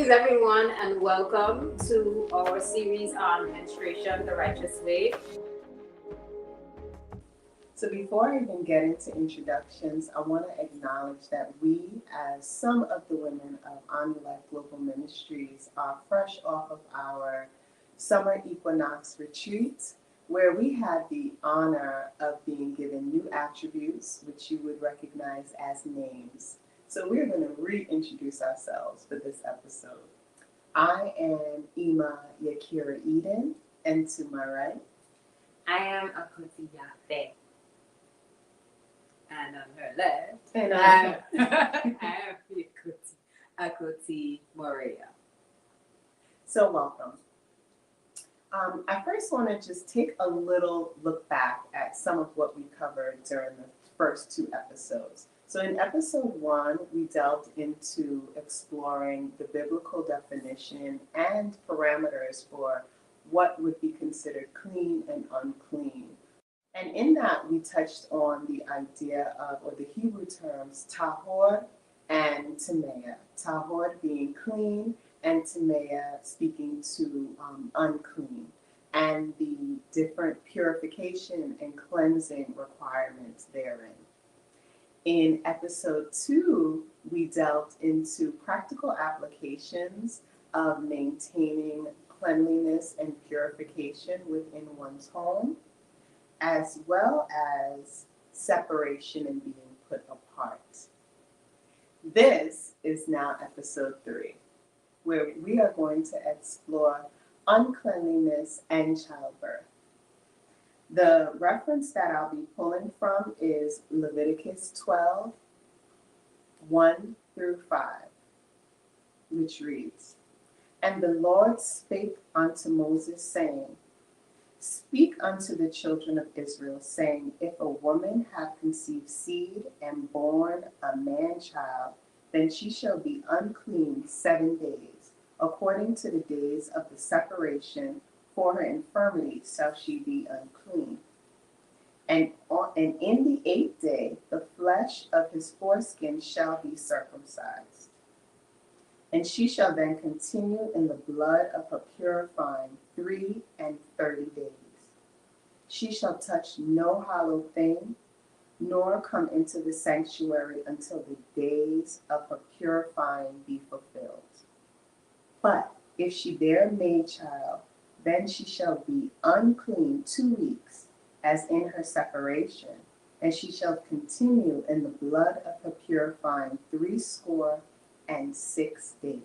Greetings, everyone, and welcome to our series on menstruation the righteous way. So before I even get into introductions, I want to acknowledge that we, as some of the women of On Your Life Global Ministries, are fresh off of our summer equinox retreat, where we had the honor of being given new attributes, which you would recognize as names. So we're going to reintroduce ourselves for this episode. I am Ima Yakira Eden, and to my right, I am Akuti Yafe. And on her left, and I am Akuti Moria. So welcome. I first want to just take a little look back at some of what we covered during the first two episodes. So in episode 1, we delved into exploring the biblical definition and parameters for what would be considered clean and unclean. And in that, we touched on the idea of, or the Hebrew terms, tahor and tamea. Tahor being clean, and tamea speaking to unclean, and the different purification and cleansing requirements therein. In episode 2, we delved into practical applications of maintaining cleanliness and purification within one's home, as well as separation and being put apart. This is now episode 3, where we are going to explore uncleanliness and childbirth. The reference that I'll be pulling from is Leviticus 12, 1 through 5, which reads, "And the Lord spake unto Moses, saying, Speak unto the children of Israel, saying, If a woman have conceived seed and born a man child, then she shall be unclean 7 days. According to the days of the separation, for her infirmity shall she be unclean. And in the 8th day, the flesh of his foreskin shall be circumcised. And she shall then continue in the blood of her purifying 3 and 30 days. She shall touch no hollow thing, nor come into the sanctuary until the days of her purifying be fulfilled. But if she bear a maid child, then she shall be unclean 2 weeks, as in her separation, and she shall continue in the blood of her purifying 60 days."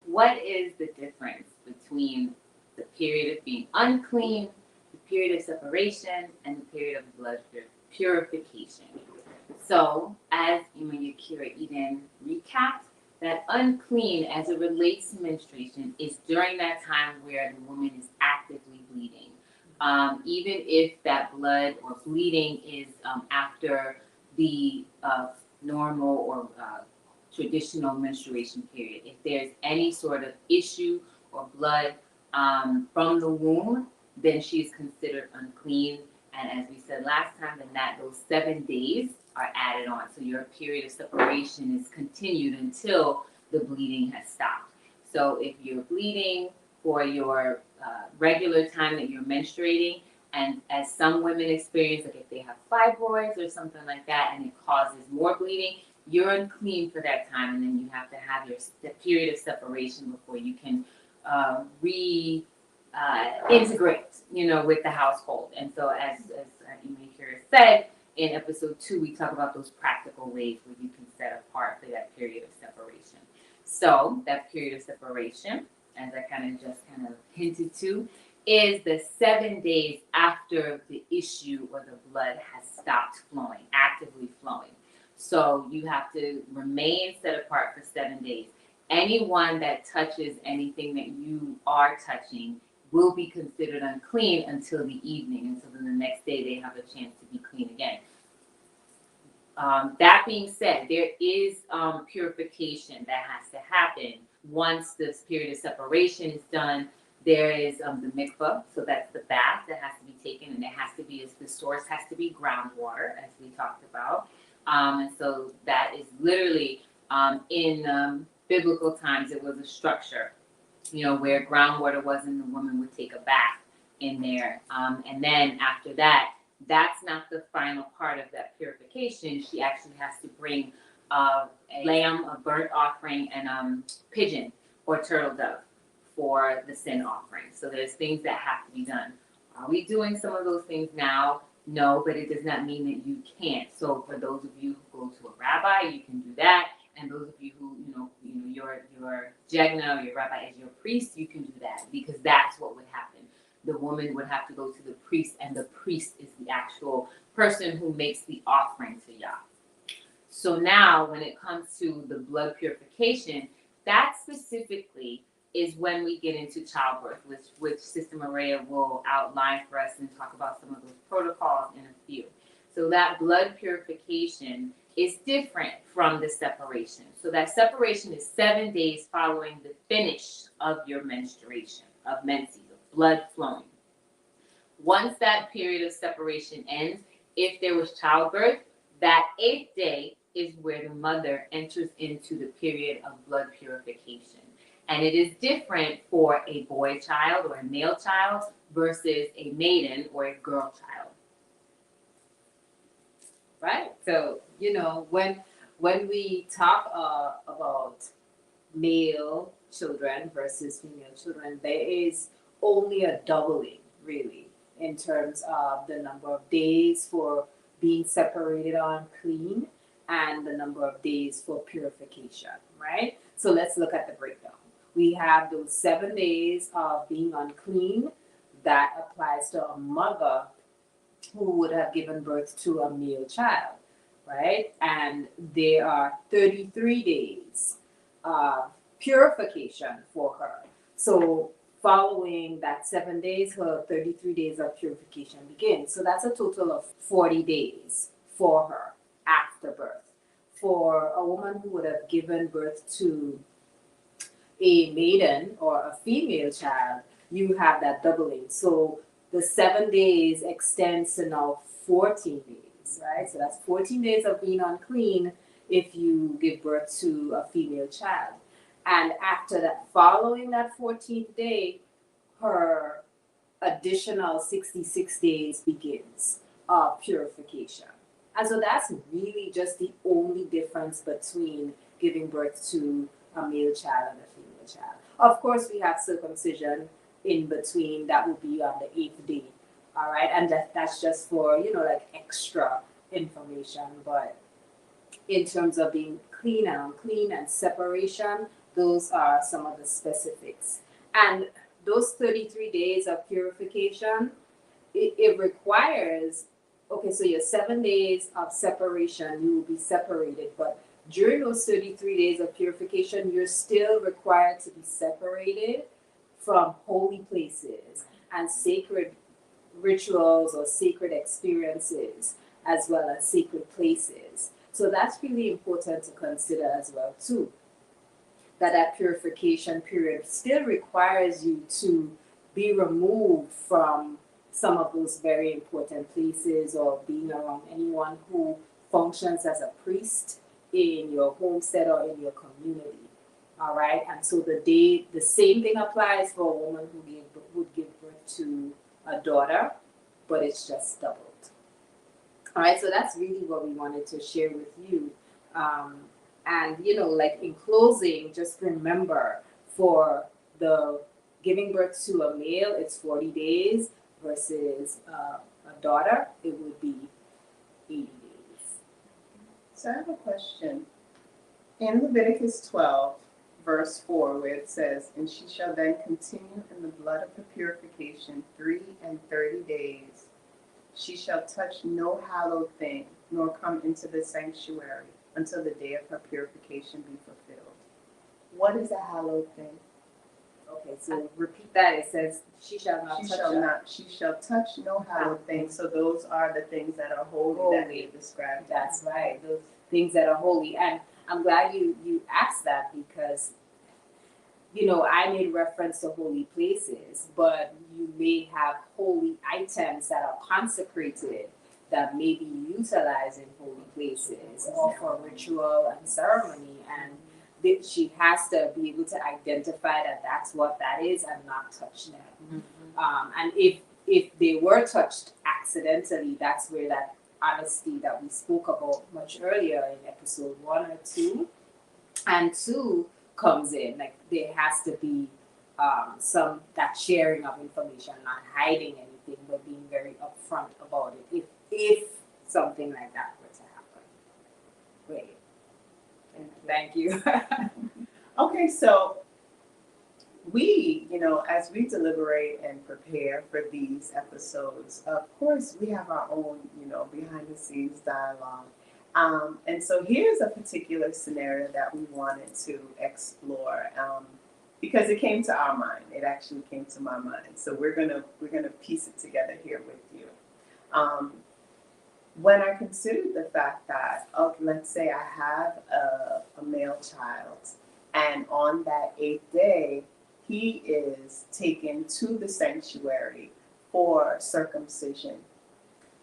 What is the difference between the period of being unclean, the period of separation, and the period of blood purification? So, as Ima Yakira Eden recapped, that unclean as it relates to menstruation is during that time where the woman is actively bleeding. Even if that blood or bleeding is after the normal or traditional menstruation period. If there's any sort of issue or blood from the womb, then she's considered unclean. And as we said last time, then those 7 days are added on. So your period of separation is continued until the bleeding has stopped. So if you're bleeding for your regular time that you're menstruating, and as some women experience, like if they have fibroids or something like that, and it causes more bleeding, you're unclean for that time, and then you have to have your period of separation before you can integrate, with the household. And so, as you may hear said in episode 2, we talk about those practical ways where you can set apart for that period of separation. So that period of separation, as I kind of hinted to, is the 7 days after the issue or the blood has stopped flowing, actively flowing. So you have to remain set apart for 7 days. Anyone that touches anything that you are touching will be considered unclean until the evening. And so then the next day they have a chance to be clean again. That being said, there is purification that has to happen once this period of separation is done. There is the mikvah, so that's the bath that has to be taken, and it has to be, the source has to be groundwater, as we talked about. And so that is literally In biblical times, it was a structure, where groundwater was, and the woman would take a bath in there. And then after that, that's not the final part of that purification. She actually has to bring a lamb, a burnt offering, and pigeon or turtle dove for the sin offering. So there's things that have to be done. Are we doing some of those things now? No, but it does not mean that you can't. So for those of you who go to a rabbi, you can do that. And those of you who, your jegna or your rabbi as your priest, you can do that, because that's what would happen. The woman would have to go to the priest, and the priest is the actual person who makes the offering to Yah. So now when it comes to the blood purification, that specifically is when we get into childbirth, which Sister Maria will outline for us and talk about some of those protocols in a few. So that blood purification is different from the separation. So that separation is 7 days following the finish of your menstruation, of menses, of blood flowing. Once that period of separation ends, if there was childbirth, that 8th day is where the mother enters into the period of blood purification. And it is different for a boy child or a male child versus a maiden or a girl child. Right. So, when we talk about male children versus female children, there is only a doubling, really, in terms of the number of days for being separated unclean and the number of days for purification, right? So let's look at the breakdown. We have those 7 days of being unclean. That applies to a mother who would have given birth to a male child, right? And there are 33 days of purification for her. So following that 7 days, her 33 days of purification begins. So that's a total of 40 days for her after birth. For a woman who would have given birth to a maiden or a female child, you have that doubling. So the 7 days extends to now 14 days, right? So that's 14 days of being unclean if you give birth to a female child. And after that, following that 14th day, her additional 66 days begins of purification. And so that's really just the only difference between giving birth to a male child and a female child. Of course, we have circumcision in between. That will be on the 8th day. All right. And that's just for, like extra information. But in terms of being clean and unclean and separation, those are some of the specifics. And those 33 days of purification, it requires, so your 7 days of separation, you will be separated. But during those 33 days of purification, you're still required to be separated from holy places and sacred rituals or sacred experiences, as well as sacred places. So that's really important to consider as well too. That purification period still requires you to be removed from some of those very important places or being around anyone who functions as a priest in your homestead or in your community. All right. And so the same thing applies for a woman who would give birth to a daughter, but it's just doubled. All right. So that's really what we wanted to share with you. And, in closing, just remember, for the giving birth to a male, it's 40 days versus a daughter, it would be 80 days. So I have a question. In Leviticus 12, verse 4, where it says, "And she shall then continue in the blood of the purification 3 and 30 days. She shall touch no hallowed thing, nor come into the sanctuary until the day of her purification be fulfilled." What is a hallowed thing? Okay, so repeat that. It says, she shall not touch She shall touch no hallowed thing. So those are the things that are holy that we described. That's right. Those things that are holy. And I'm glad you asked that, because I made reference to holy places, but you may have holy items that are consecrated that may be utilized in holy places or for ritual and ceremony, and that she has to be able to identify that that's what that is and not touch them. And if they were touched accidentally, that's where that honesty that we spoke about much earlier in episode 1 or 2 and 2 comes in. Like there has to be some that sharing of information, not hiding anything, but being very upfront about it. If something like that were to happen, great. Thank you. Okay, so we, as we deliberate and prepare for these episodes, of course, we have our own, behind the scenes dialogue. And so here's a particular scenario that we wanted to explore because it came to our mind. It actually came to my mind. So we're gonna piece it together here with you. When I considered the fact that, let's say I have a male child, and on that 8th day, he is taken to the sanctuary for circumcision.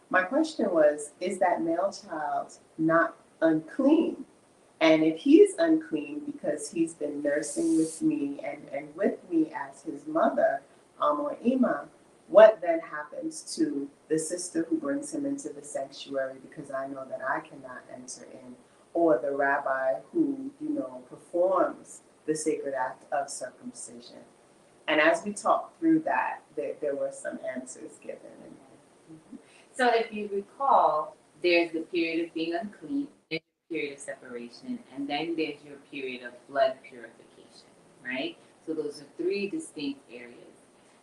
My question was, is that male child not unclean? And if he's unclean because he's been nursing with me and with me as his mother, or Ima, what then happens to the sister who brings him into the sanctuary because I know that I cannot enter in, or the rabbi who, performs the sacred act of circumcision? And as we talked through that, there were some answers given. So if you recall, there's the period of being unclean, there's the period of separation, and then there's your period of blood purification, right? So those are 3 distinct areas.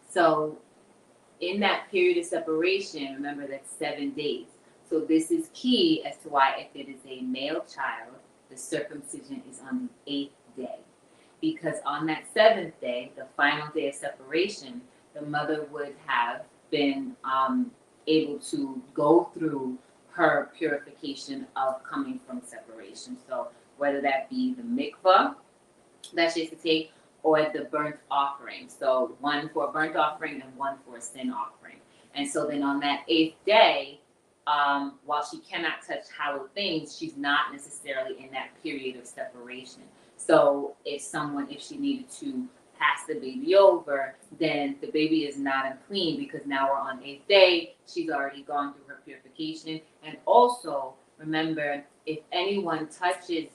So in that period of separation, remember that's 7 days. So this is key as to why if it is a male child, the circumcision is on the 8th day. Because on that 7th day, the final day of separation, the mother would have been able to go through her purification of coming from separation. So whether that be the mikvah that she has to take, or the burnt offering. So one for a burnt offering and one for a sin offering. And so then on that 8th day, while she cannot touch hallowed things, she's not necessarily in that period of separation. So if she needed to pass the baby over, then the baby is not unclean because now we're on 8th day. She's already gone through her purification. And also, remember, if anyone touches,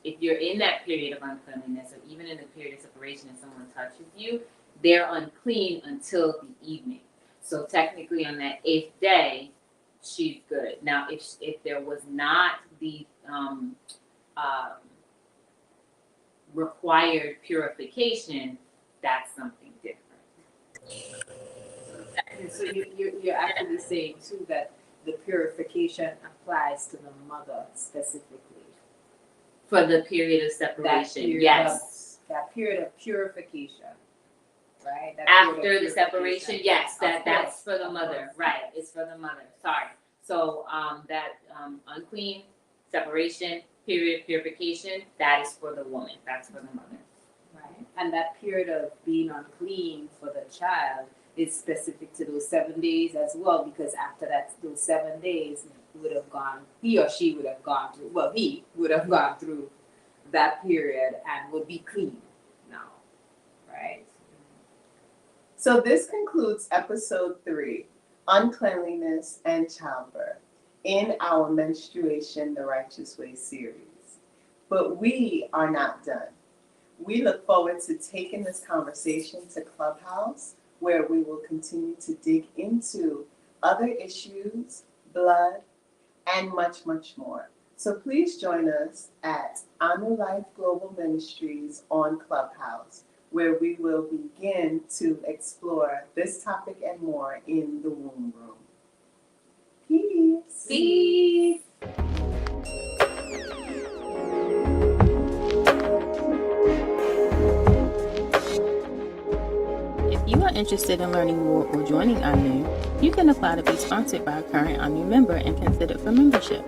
if you're in that period of uncleanliness, or even in the period of separation and someone touches you, they're unclean until the evening. So technically on that 8th day, she's good. Now, if there was not the required purification, that's something different. And so you're actually saying too that the purification applies to the mother specifically. For the period of separation, yes. That period of purification, right? After the separation, yes, that's for the mother, right? It's for the mother. Sorry. So that unclean separation period purification, that is for the woman. That's for the mother. Right. And that period of being unclean for the child is specific to those 7 days as well, because after those 7 days, he or she would have gone through, well, he would have gone through that period and would be clean now, right? So this concludes episode 3, Uncleanliness and Childbirth, in our Menstruation the Righteous Way series. But we are not done. We look forward to taking this conversation to Clubhouse, where we will continue to dig into other issues, blood, and much, much more. So please join us at Anu Life Global Ministries on Clubhouse, where we will begin to explore this topic and more in the womb room. Peace. Peace. If you are interested in learning more or joining ANU, you can apply to be sponsored by a current ANU member and considered for membership.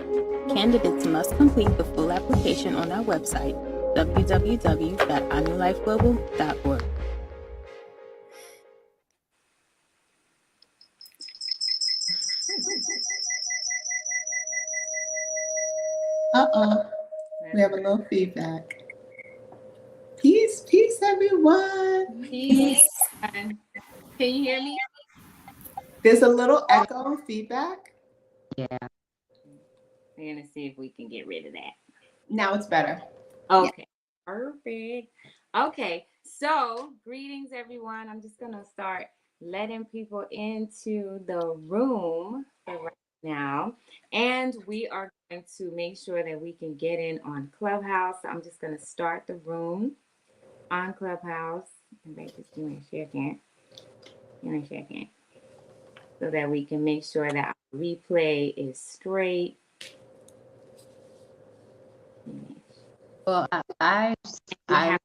Candidates must complete the full application on our website, www.anulifeglobal.org. We have a little feedback. Peace, peace, everyone. Peace. Can you hear me? There's a little echo and feedback. Yeah. We're gonna see if we can get rid of that. Now it's better. Okay. Perfect. Okay. So, greetings, everyone. I'm just gonna start letting people into the room for right now, and we are going to make sure that we can get in on Clubhouse. I'm just gonna start the room on Clubhouse. Everybody just give me a second. Give me a second. So that we can make sure that our replay is straight. Well, I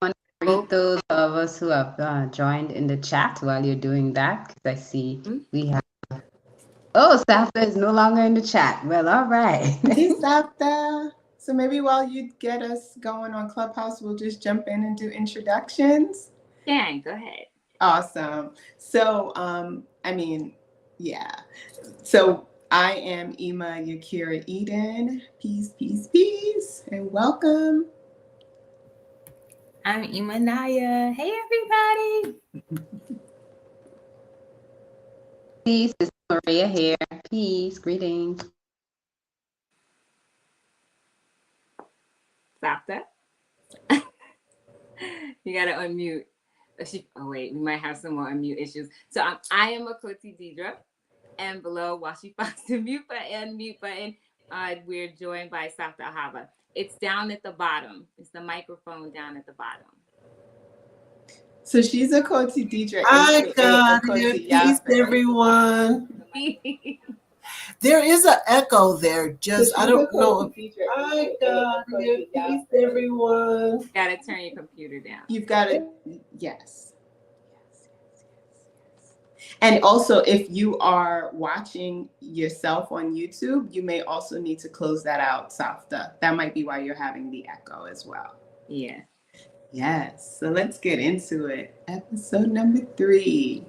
want to greet those of us who have joined in the chat while you're doing that, because I see we have. Oh, Safta is no longer in the chat. Well, all right. Hey, Sapta. So maybe while you get us going on Clubhouse, we'll just jump in and do introductions. Yeah, go ahead. Awesome. So, So I am Ima Yakira Eden. Peace, peace, peace, and welcome. I'm Imanaya. Hey, everybody. Peace, it's Maria here. Peace, greetings. Sapta. You gotta unmute. Oh wait, we might have some more unmute issues. So I am Akoti Deidre, and below while she finds the mute button, we're joined by Sapta Ahava. It's down at the bottom. It's the microphone down at the bottom. So she's a Koti Deidre. I got it. Peace, everyone. There is an echo there. Just I don't know. I got it. Peace, everyone. You gotta turn your computer down. You've got it. Yes. And also, if you are watching yourself on YouTube, you may also need to close that out, Safta. That might be why you're having the echo as well. Yeah. Yes. So let's get into it. Episode number 3.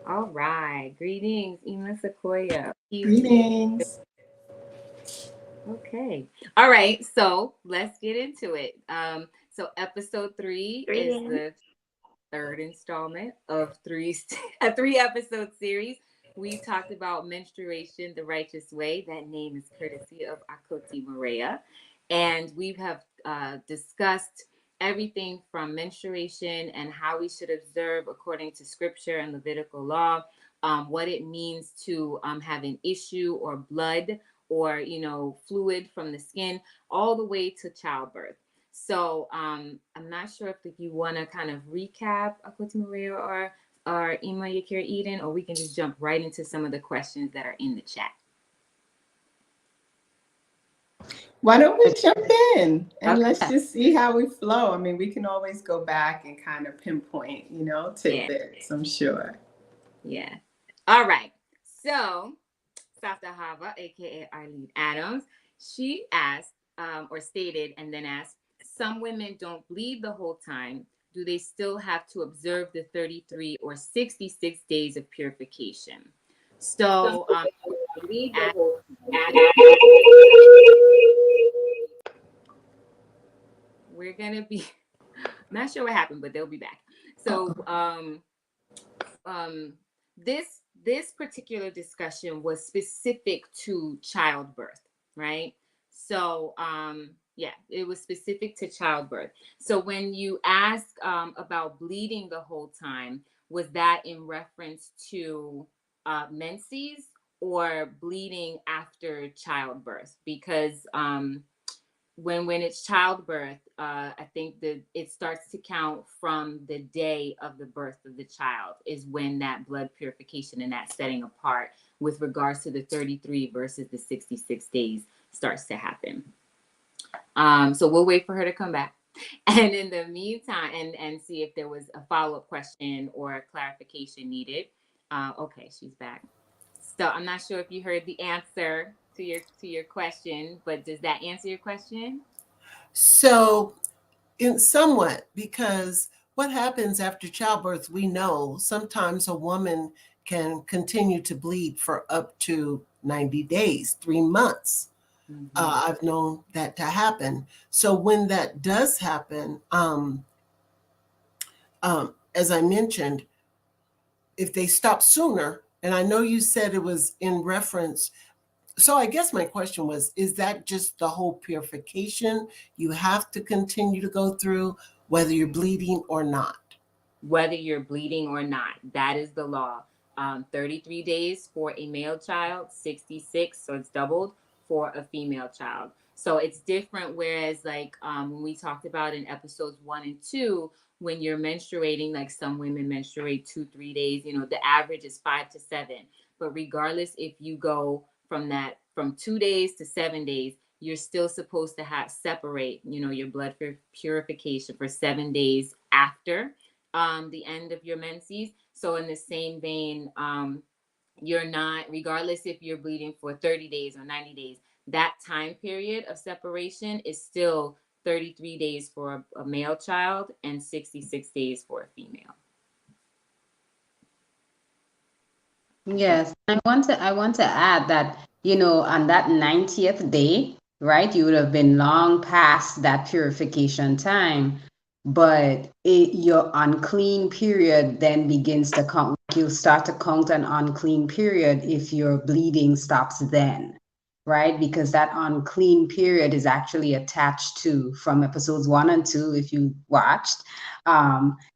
All right. Greetings, Ima Sequoia. Greetings. Okay. All right. So let's get into it. So episode 3 is the third installment of a 3-episode series. We talked about Menstruation the Righteous Way. That name is courtesy of Akoti Maria. And we have discussed everything from menstruation and how we should observe according to scripture and Levitical law, what it means to have an issue or blood or, fluid from the skin, all the way to childbirth. So I'm not sure if you want to kind of recap Akoti Maria or Ima Yakira Eden, or we can just jump right into some of the questions that are in the chat. Why don't we jump in and let's just see how we flow? I mean, we can always go back and kind of pinpoint, tidbits, I'm sure. Yeah. All right. So, Safta Hava, aka Arlene Adams, she asked or stated and then asked, some women don't bleed the whole time. Do they still have to observe the 33 or 66 days of purification? So, we're going to be, I'm not sure what happened, but they'll be back. So, this particular discussion was specific to childbirth, right? So, it was specific to childbirth. So when you ask about bleeding the whole time, was that in reference to menses or bleeding after childbirth? Because when it's childbirth, I think that it starts to count from the day of the birth of the child is when that blood purification and that setting apart with regards to the 33 versus the 66 days starts to happen. So we'll wait for her to come back. And in the meantime, and see if there was a follow-up question or a clarification needed. Okay, she's back. So I'm not sure if you heard the answer to your question, but does that answer your question? So, in somewhat, because what happens after childbirth, we know sometimes a woman can continue to bleed for up to 90 days, 3 months. I've known that to happen. So when that does happen, as I mentioned, if they stop sooner, and I know you said it was in reference. So I guess my question was, is that just the whole purification you have to continue to go through, whether you're bleeding or not? Whether you're bleeding or not, that is the law. 33 days for a male child, 66, so it's doubled for a female child. So it's different. Whereas, like when we talked about in episodes 1 and 2, when you're menstruating, like some women menstruate 2-3 days, the average is 5 to 7. But regardless, if you go from 2 days to 7 days, you're still supposed to separate, your blood purification for 7 days after the end of your menses. So in the same vein, you're not, regardless if you're bleeding for 30 days or 90 days, that time period of separation is still 33 days for a male child and 66 days for a female. Yes, I want to add that, on that 90th day, right, you would have been long past that purification time, but your unclean period then begins to count. You'll start to count an unclean period if your bleeding stops then, right? Because that unclean period is actually attached to, from episodes 1 and 2, if you watched,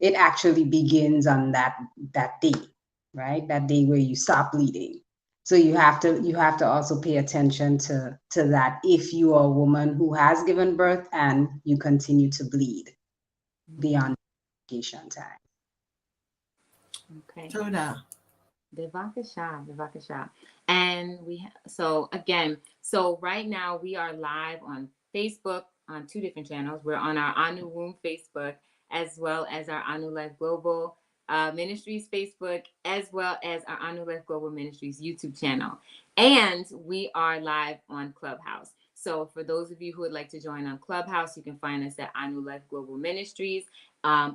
it actually begins on that day, right? That day where you stop bleeding. So you have to also pay attention to that if you are a woman who has given birth and you continue to bleed beyond vacation time. Okay. Toda. Devakasha. And so right now we are live on Facebook on 2 different channels. We're on our Anu Womb Facebook, as well as our Anu Life Global Ministries Facebook, as well as our Anu Life Global Ministries YouTube channel. And we are live on Clubhouse. So for those of you who would like to join on Clubhouse, you can find us at Anu Life Global Ministries,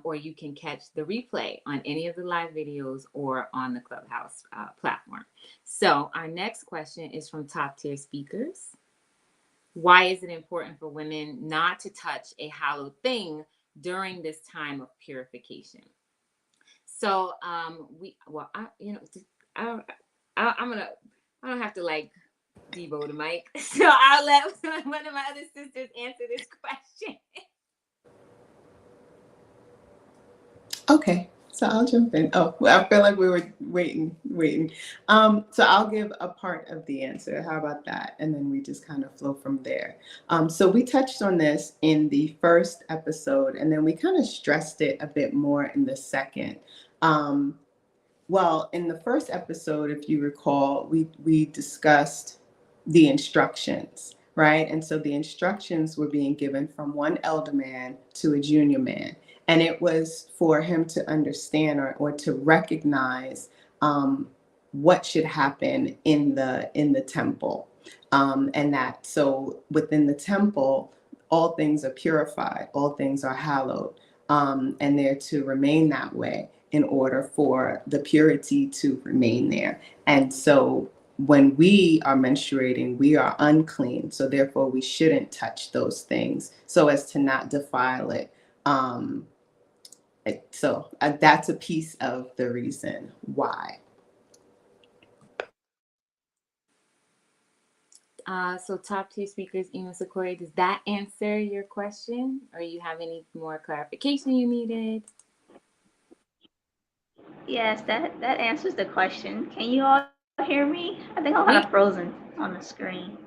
or you can catch the replay on any of the live videos or on the Clubhouse platform. So our next question is from Top Tier Speakers. Why is it important for women not to touch a hallowed thing during this time of purification? So I don't have to like Debo the mic. So I'll let one of my other sisters answer this question. Okay, so I'll jump in. Oh, well, I feel like we were waiting. So I'll give a part of the answer. How about that? And then we just kind of flow from there. So we touched on this in the first episode, and then we kind of stressed it a bit more in the second. Well, in the first episode, if you recall, we discussed the instructions, right? And so the instructions were being given from one elder man to a junior man. And it was for him to understand or to recognize what should happen in the temple. And that so within the temple, all things are purified, all things are hallowed, and they're to remain that way in order for the purity to remain there. And so when we are menstruating, we are unclean. So therefore we shouldn't touch those things so as to not defile it. So that's a piece of the reason why. So Top Tier Speakers, Ema Sakori, does that answer your question? Or you have any more clarification you needed? Yes, that answers the question. Can you all hear me? I think I'm kind of frozen on the screen.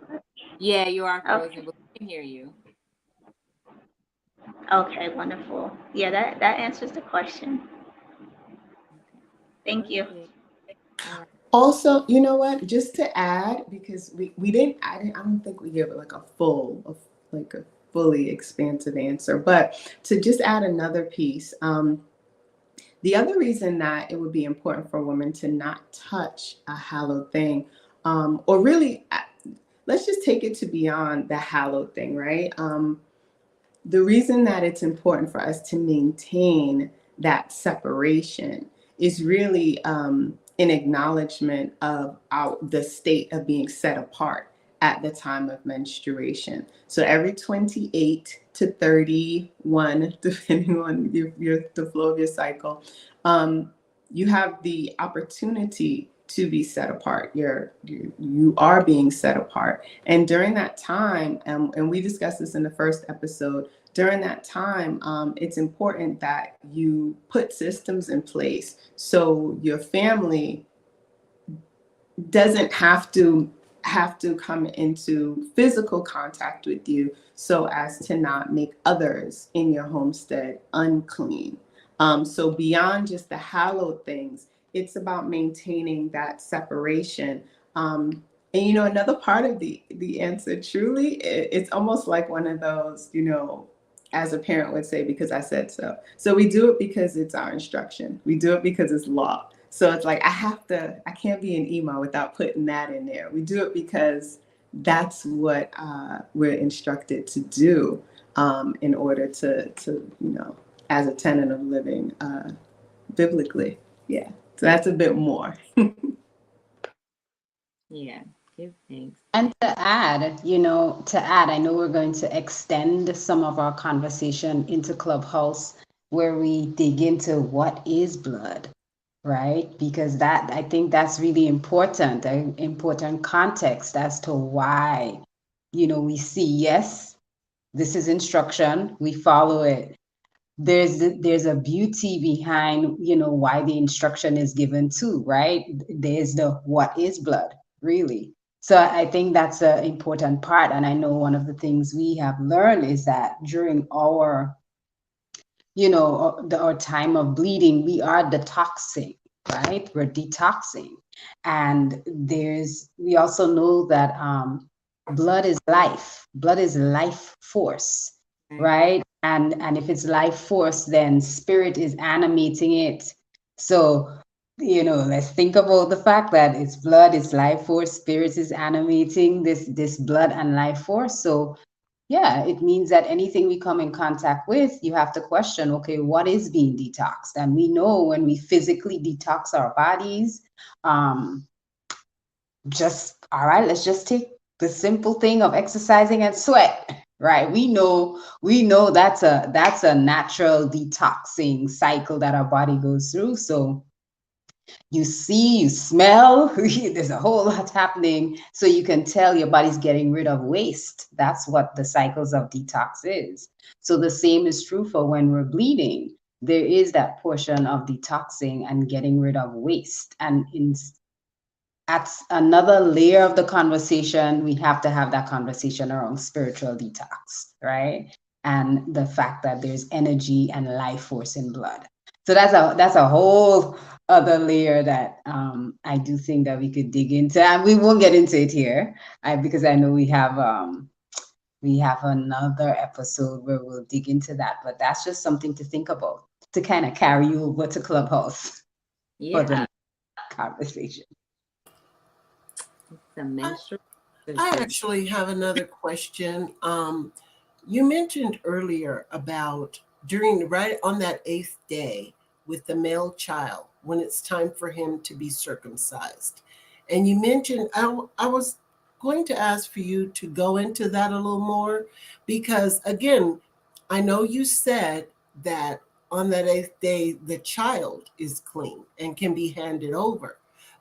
Yeah, you are frozen, Okay. but we can hear you. Okay, wonderful. Yeah, that answers the question. Thank you. Also, you know what? Just to add, because we didn't, I don't think we give like a fully expansive answer, but to just add another piece, the other reason that it would be important for women to not touch a hallowed thing, or really, let's just take it to beyond the hallowed thing, right? The reason that it's important for us to maintain that separation is really an acknowledgement of the state of being set apart at the time of menstruation. So every 28 to 31, depending on the flow of your cycle, you have the opportunity to be set apart. You are being set apart. And during that time, and we discussed this in the first episode, during that time, it's important that you put systems in place so your family doesn't have to come into physical contact with you so as to not make others in your homestead unclean. So beyond just the hallowed things, it's about maintaining that separation. And another part of the answer, truly, it's almost like one of those, as a parent would say, because I said so. So we do it because it's our instruction. We do it because it's law. So it's like I can't be an emo without putting that in there. We do it because that's what we're instructed to do in order to as a tenet of living biblically. Yeah, so that's a bit more. Yeah, give thanks. And to add, I know we're going to extend some of our conversation into Clubhouse where we dig into what is blood, right? Because I think that's really important, an important context as to why, we see, yes, this is instruction, we follow it. There's a beauty behind, why the instruction is given too, right? There's the what is blood, really. So I think that's an important part. And I know one of the things we have learned is that during our our time of bleeding, we are detoxing, right? We're detoxing. And we also know that blood is life. Blood is life force, right? And if it's life force, then spirit is animating it. So, let's think about the fact that it's blood, it's life force, spirit is animating this blood and life force. So yeah, it means that anything we come in contact with, you have to question, okay, what is being detoxed? And we know when we physically detox our bodies, all right, let's just take the simple thing of exercising and sweat, right? We know that's a natural detoxing cycle that our body goes through. So you see, you smell, there's a whole lot happening. So you can tell your body's getting rid of waste. That's what the cycles of detox is. So the same is true for when we're bleeding. There is that portion of detoxing and getting rid of waste. And at another layer of the conversation, we have to have that conversation around spiritual detox, right? And the fact that there's energy and life force in blood. So that's a whole other layer that I do think that we could dig into, and we won't get into it here, because I know we have another episode where we'll dig into that. But that's just something to think about, to kind of carry you over to Clubhouse for the conversation. The menstrual. I actually have another question. You mentioned earlier about right on that 8th day with the male child, when it's time for him to be circumcised. And you mentioned, I was going to ask for you to go into that a little more, because again, I know you said that on that 8th day, the child is clean and can be handed over.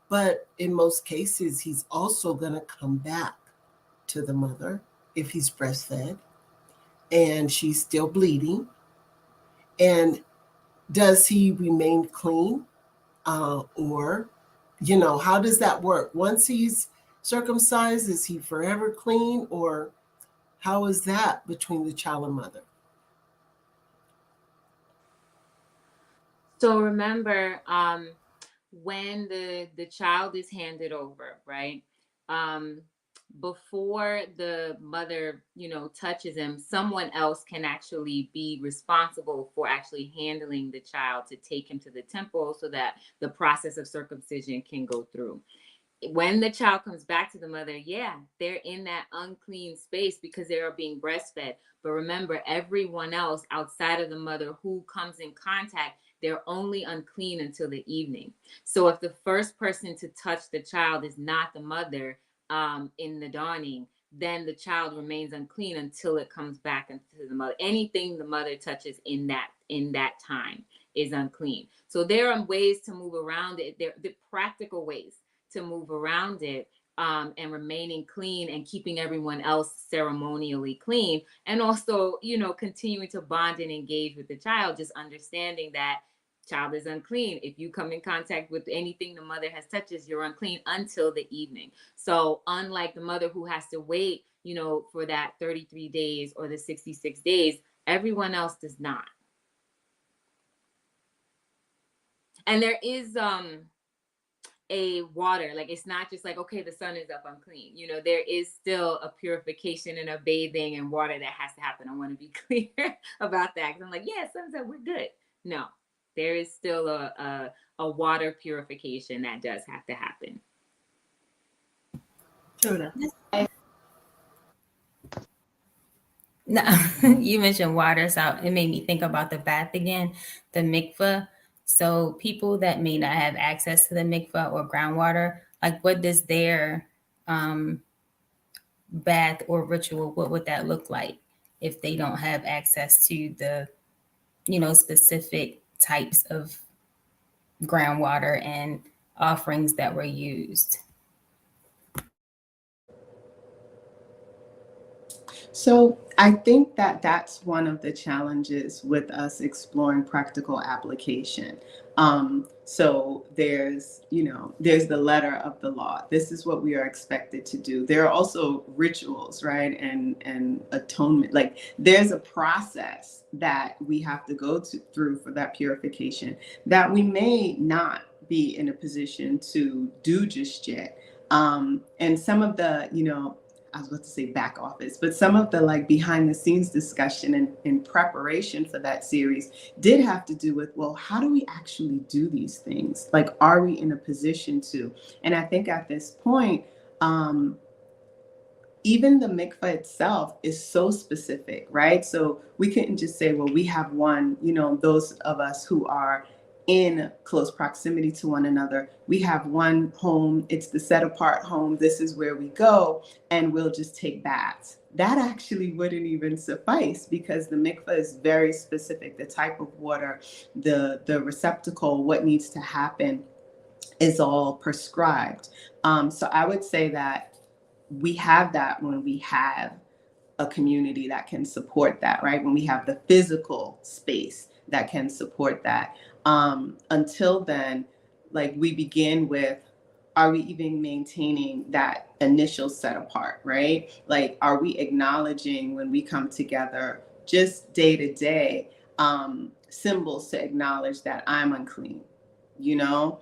But in most cases, he's also going to come back to the mother if he's breastfed and she's still bleeding. And does he remain clean? Or, how does that work? Once he's circumcised, is he forever clean? Or how is that between the child and mother? So remember, when the child is handed over, right? Before the mother, touches him, someone else can actually be responsible for actually handling the child to take him to the temple so that the process of circumcision can go through. When the child comes back to the mother, yeah, they're in that unclean space because they are being breastfed. But remember, everyone else outside of the mother who comes in contact, they're only unclean until the evening. So if the first person to touch the child is not the mother, in the dawning, then the child remains unclean until it comes back into the mother. Anything the mother touches in that time is unclean. So there are ways to move around it. There the practical ways to move around it, and remaining clean and keeping everyone else ceremonially clean, and also, continuing to bond and engage with the child, just understanding that child is unclean. If you come in contact with anything the mother has touches, you're unclean until the evening. So unlike the mother who has to wait, for that 33 days or the 66 days, everyone else does not. And there is a water, like it's not just like, okay, the sun is up, I'm clean. There is still a purification and a bathing and water that has to happen. I want to be clear about that, because I'm like, yeah, sun's up, we're good. No, there is still a water purification that does have to happen. No, you mentioned water, so it made me think about the bath again, the mikveh. So people that may not have access to the mikveh or groundwater, like what does their bath or ritual, what would that look like if they don't have access to the, specific types of groundwater and offerings that were used? So I think that that's one of the challenges with us exploring practical application. So there's the letter of the law. This is what we are expected to do. There are also rituals, right? And atonement. Like there's a process that we have to go through for that purification that we may not be in a position to do just yet. And some of the, I was about to say back office, but some of the like behind the scenes discussion and in preparation for that series did have to do with, well, how do we actually do these things? Like, are we in a position to? And I think at this point, even the mikvah itself is so specific, right? So we couldn't just say, well, we have one, those of us who are in close proximity to one another, we have one home, it's the set apart home, this is where we go, and we'll just take baths. That actually wouldn't even suffice, because the mikvah is very specific. The type of water, the receptacle, what needs to happen is all prescribed. So I would say that we have that when we have a community that can support that, right? When we have the physical space that can support that. Until then, like we begin with, are we even maintaining that initial set apart, right? Like, are we acknowledging when we come together just day to day, symbols to acknowledge that I'm unclean, you know?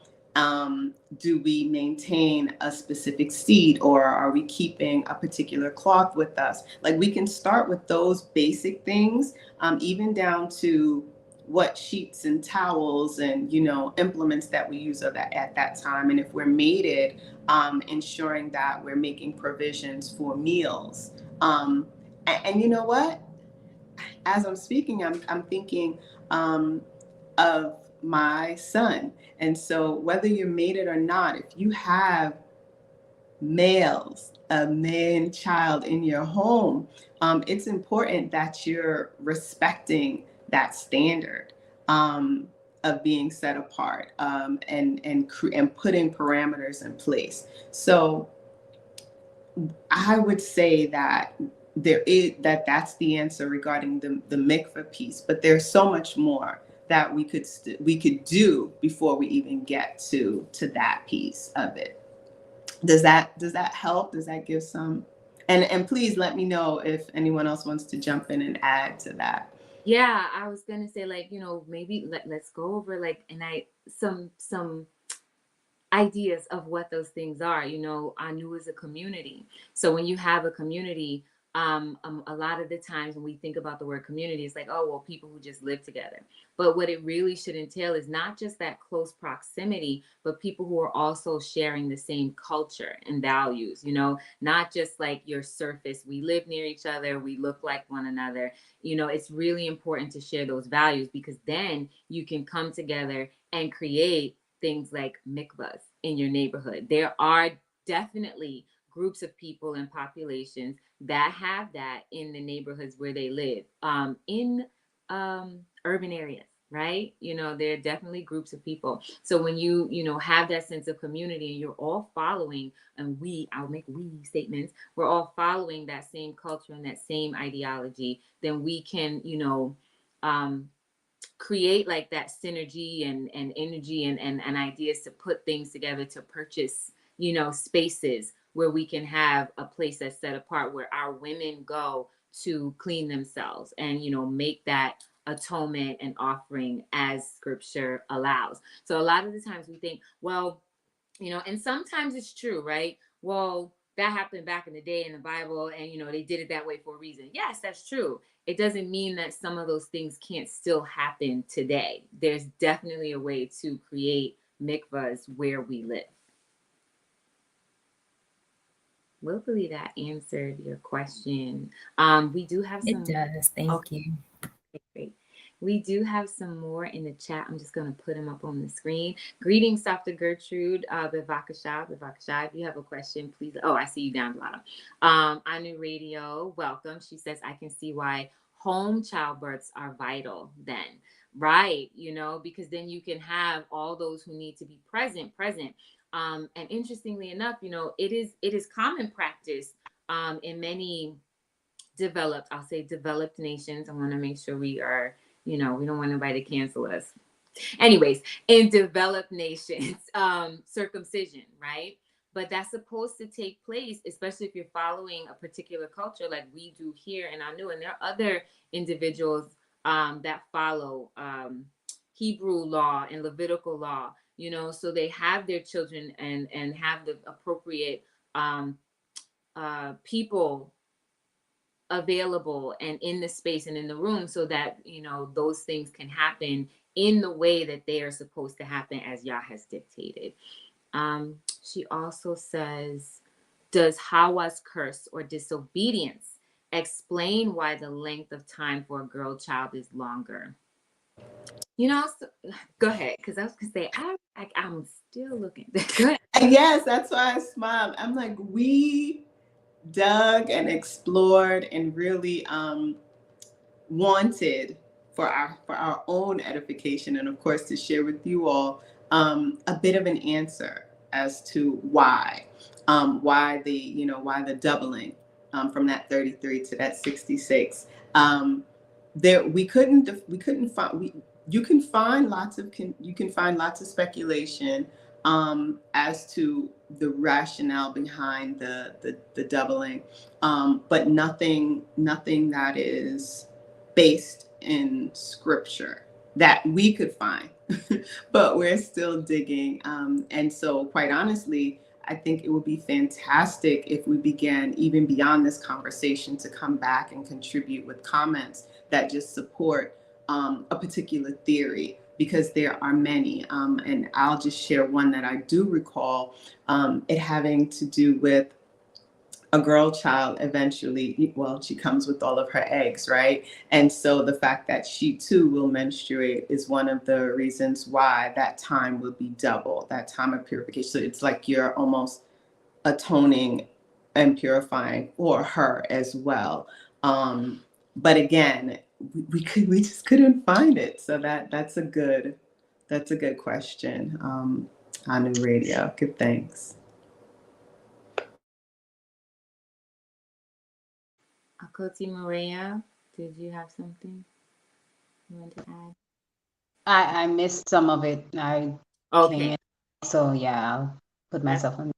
Do we maintain a specific seed, or are we keeping a particular cloth with us? Like we can start with those basic things, even down to what sheets and towels and implements that we use at that time. And if we're mated, ensuring that we're making provisions for meals. And you know what? As I'm speaking, I'm thinking of my son. And so whether you're mated or not, if you have males, a man child in your home, it's important that you're respecting that standard of being set apart, and putting parameters in place. So I would say that that's the answer regarding the mikvah piece, but there's so much more that we could do before we even get to that piece of it. Does that help? Does that give some? And please let me know if anyone else wants to jump in and add to that. Yeah, I was gonna say, like, maybe let's go over like some ideas of what those things are. Anu is a community. So when you have a community, a lot of the times when we think about the word community, it's like, oh, well, people who just live together. But what it really should entail is not just that close proximity, but people who are also sharing the same culture and values, not just like your surface. We live near each other, we look like one another. It's really important to share those values, because then you can come together and create things like mikvahs in your neighborhood. There are definitely groups of people and populations that have that in the neighborhoods where they live, in urban areas, right? There are definitely groups of people. So when you have that sense of community and you're all following, and I'll make we statements, we're all following that same culture and that same ideology, then we can, um, create like that synergy and energy and ideas to put things together to purchase, spaces where we can have a place that's set apart where our women go to clean themselves and, make that atonement and offering as scripture allows. So a lot of the times we think, well, and sometimes it's true, right? Well, that happened back in the day in the Bible, and they did it that way for a reason. Yes, that's true. It doesn't mean that some of those things can't still happen today. There's definitely a way to create mikvahs where we live. Hopefully that answered your question. We do have some. It does. Thank you. Okay, great. We do have some more in the chat. I'm just going to put them up on the screen. Greetings, Dr. Gertrude. Bevakasha. If you have a question, please. Oh, I see you down the bottom. Anu Radio, welcome. She says, I can see why home childbirths are vital then. Right. Because then you can have all those who need to be present. And interestingly enough, it is common practice in many developed nations. I want to make sure we are, we don't want nobody to cancel us. Anyways, in developed nations, circumcision, right? But that's supposed to take place, especially if you're following a particular culture like we do here in Anu. And there are other individuals that follow Hebrew law and Levitical law, so they have their children and have the appropriate people available and in the space and in the room so that those things can happen in the way that they are supposed to happen as Yah has dictated. She also says, does Hawa's curse or disobedience explain why the length of time for a girl child is longer? Go ahead, because I was gonna say I'm still looking. Go ahead. Yes, that's why I smiled. I'm like, we dug and explored and really wanted for our own edification, and of course to share with you all a bit of an answer as to why the doubling from that 33 to that 66. There we couldn't find you can find lots of speculation as to the rationale behind the doubling, but nothing that is based in scripture that we could find. But we're still digging, and so quite honestly, I think it would be fantastic if we began, even beyond this conversation, to come back and contribute with comments that just support a particular theory, because there are many. And I'll just share one that I do recall, it having to do with a girl child eventually. Well, she comes with all of her eggs, right? And so the fact that she too will menstruate is one of the reasons why that time will be double, that time of purification. So it's like you're almost atoning and purifying for her as well. But again, we just couldn't find it. So that's a good question. On the radio. Good, thanks. Akoti Maria, did you have something you want to add? I missed some of it. I came in. So yeah, I'll put myself on.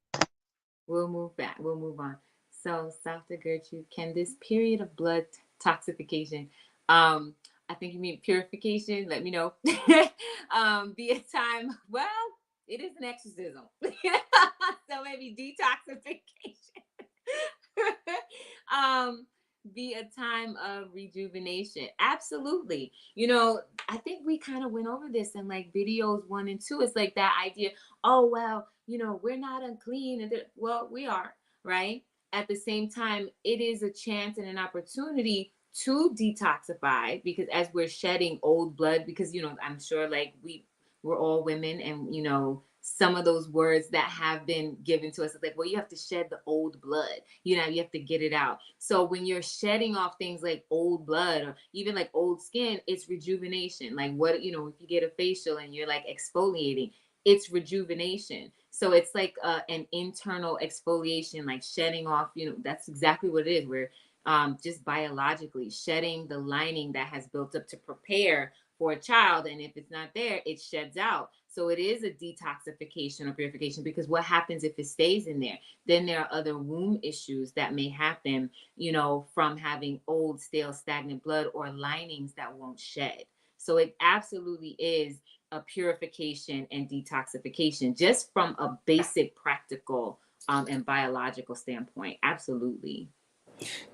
We'll move back. We'll move on. So, Dr. Gertrude, can this period of blood toxification, I think you mean purification, let me know, be a time, well, it is an exorcism. So maybe detoxification. Be a time of rejuvenation. Absolutely. I think we kind of went over this in like videos 1 and 2. It's like that idea, oh, well, we're not unclean. And well, we are, right? At the same time, it is a chance and an opportunity to detoxify, because as we're shedding old blood, because, I'm sure like we're all women, and, some of those words that have been given to us. It's like, well, you have to shed the old blood, you know, you have to get it out. So when you're shedding off things like old blood or even like old skin, it's rejuvenation. Like what, you know, if you get a facial and you're like exfoliating, it's rejuvenation. So it's like an internal exfoliation, like shedding off, you know, that's exactly what it is. We're just biologically shedding the lining that has built up to prepare for a child. And if it's not there, it sheds out. So it is a detoxification or purification, because what happens if it stays in there? Then there are other womb issues that may happen, you know, from having old, stale, stagnant blood or linings that won't shed. So it absolutely is a purification and detoxification, just from a basic practical and biological standpoint. Absolutely.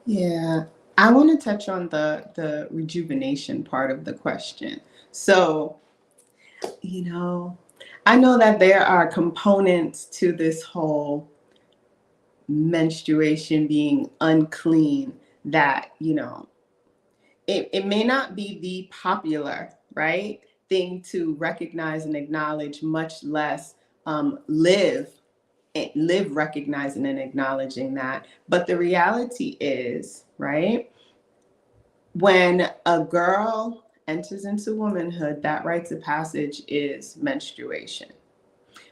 Yeah, I want to touch on the rejuvenation part of the question. So, I know that there are components to this whole menstruation being unclean that, it may not be the popular, right, thing to recognize and acknowledge, much less live recognizing and acknowledging that. But the reality is, right, when a girl enters into womanhood, that rites of passage is menstruation.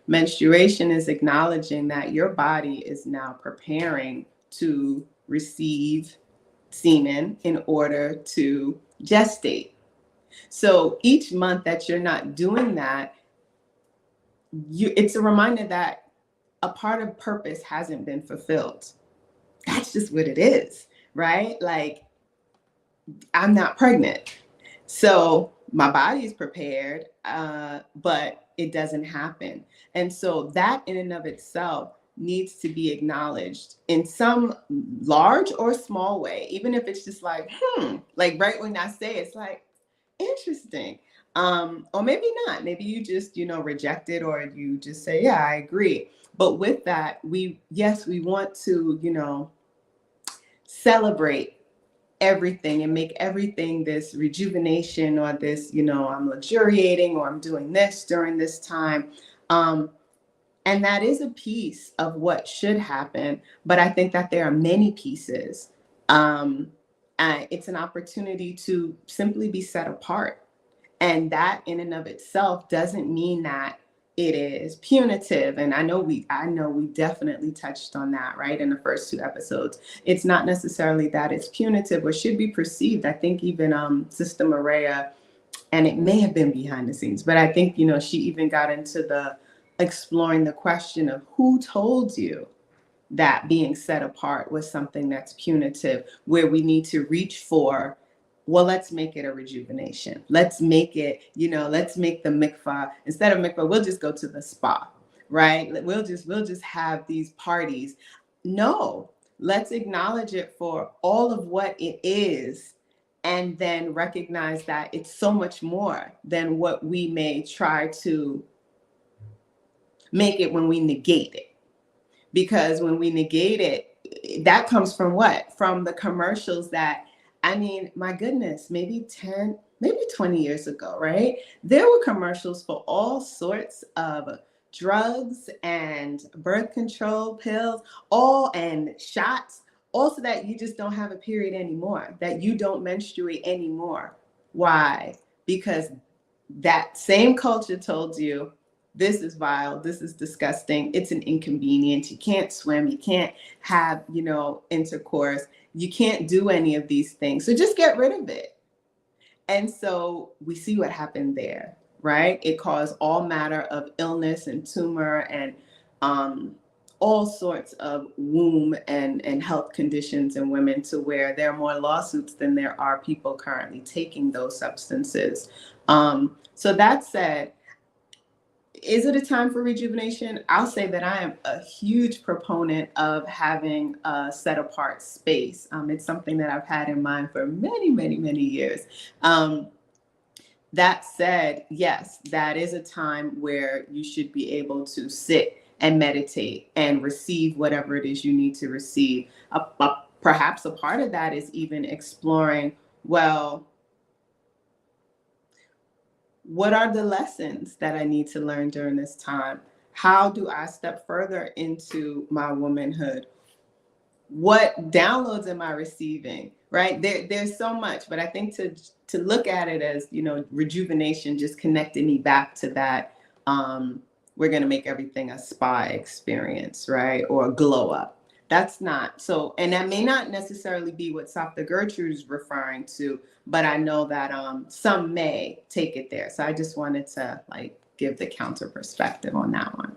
Menstruation is acknowledging that your body is now preparing to receive semen in order to gestate. So each month that you're not doing that, it's a reminder that a part of purpose hasn't been fulfilled. That's just what it is, right? Like, I'm not pregnant. So my body is prepared, but it doesn't happen. And so that in and of itself needs to be acknowledged in some large or small way, even if it's just like, like right when I say it, it's like, interesting. Or maybe not. Maybe you just, reject it, or you just say, yeah, I agree. But with that, we want to, celebrate everything and make everything this rejuvenation, or this, I'm luxuriating, or I'm doing this during this time. And that is a piece of what should happen. But I think that there are many pieces. It's an opportunity to simply be set apart. And that in and of itself doesn't mean that it is punitive. And I know we definitely touched on that, right, in the first 2 episodes. It's not necessarily that it's punitive or should be perceived. I think even Sister Maria, and it may have been behind the scenes, but I think, she even got into the exploring the question of who told you that being set apart was something that's punitive, where we need to reach for, well, let's make it a rejuvenation. Let's make it, let's make the mikvah, instead of mikvah, we'll just go to the spa, right? We'll just have these parties. No, let's acknowledge it for all of what it is, and then recognize that it's so much more than what we may try to make it when we negate it. Because when we negate it, that comes from what? From the commercials that, my goodness, maybe 10, maybe 20 years ago, right? There were commercials for all sorts of drugs and birth control pills, and shots, all so that you just don't have a period anymore, that you don't menstruate anymore. Why? Because that same culture told you, this is vile, this is disgusting, it's an inconvenience, you can't swim, you can't have, intercourse, you can't do any of these things, so just get rid of it. And so we see what happened there, right? It caused all manner of illness and tumor and all sorts of womb and health conditions in women, to where there are more lawsuits than there are people currently taking those substances. So that said, is it a time for rejuvenation? I'll say that I am a huge proponent of having a set apart space. It's something that I've had in mind for many, many, many years. That said, yes, that is a time where you should be able to sit and meditate and receive whatever it is you need to receive. Perhaps a part of that is even exploring, well, what are the lessons that I need to learn during this time? How do I step further into my womanhood? What downloads am I receiving? Right? There's so much, but I think to look at it as, rejuvenation just connected me back to that. We're gonna make everything a spa experience, right? Or a glow up. That's not so, and that may not necessarily be what Softa Gertrude is referring to, but I know that some may take it there. So I just wanted to like give the counter perspective on that one.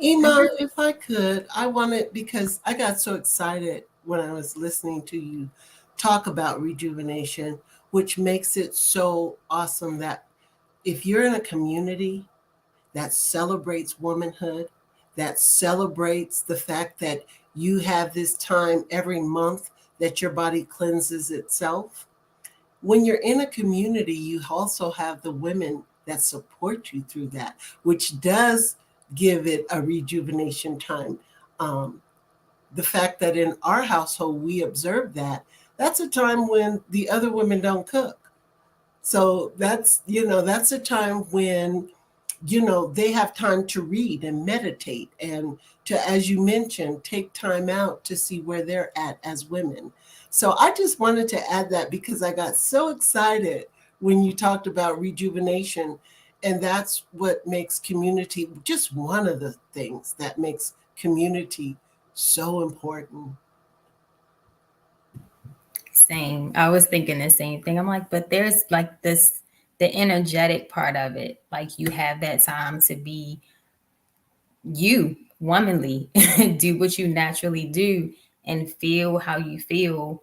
Ima, if I could, I wanted, because I got so excited when I was listening to you talk about rejuvenation, which makes it so awesome that if you're in a community that celebrates womanhood, that celebrates the fact that you have this time every month that your body cleanses itself. When you're in a community, you also have the women that support you through that, which does give it a rejuvenation time. Um, the fact that in our household we observe that, that's a time when the other women don't cook. So that's a time when they have time to read and meditate and to, as you mentioned, take time out to see where they're at as women. So I just wanted to add that because I got so excited when you talked about rejuvenation. And that's what makes community, just one of the things that makes community so important. Same. I was thinking the same thing. I'm like, but there's like this, the energetic part of it. Like you have that time to be you, womanly, do what you naturally do and feel how you feel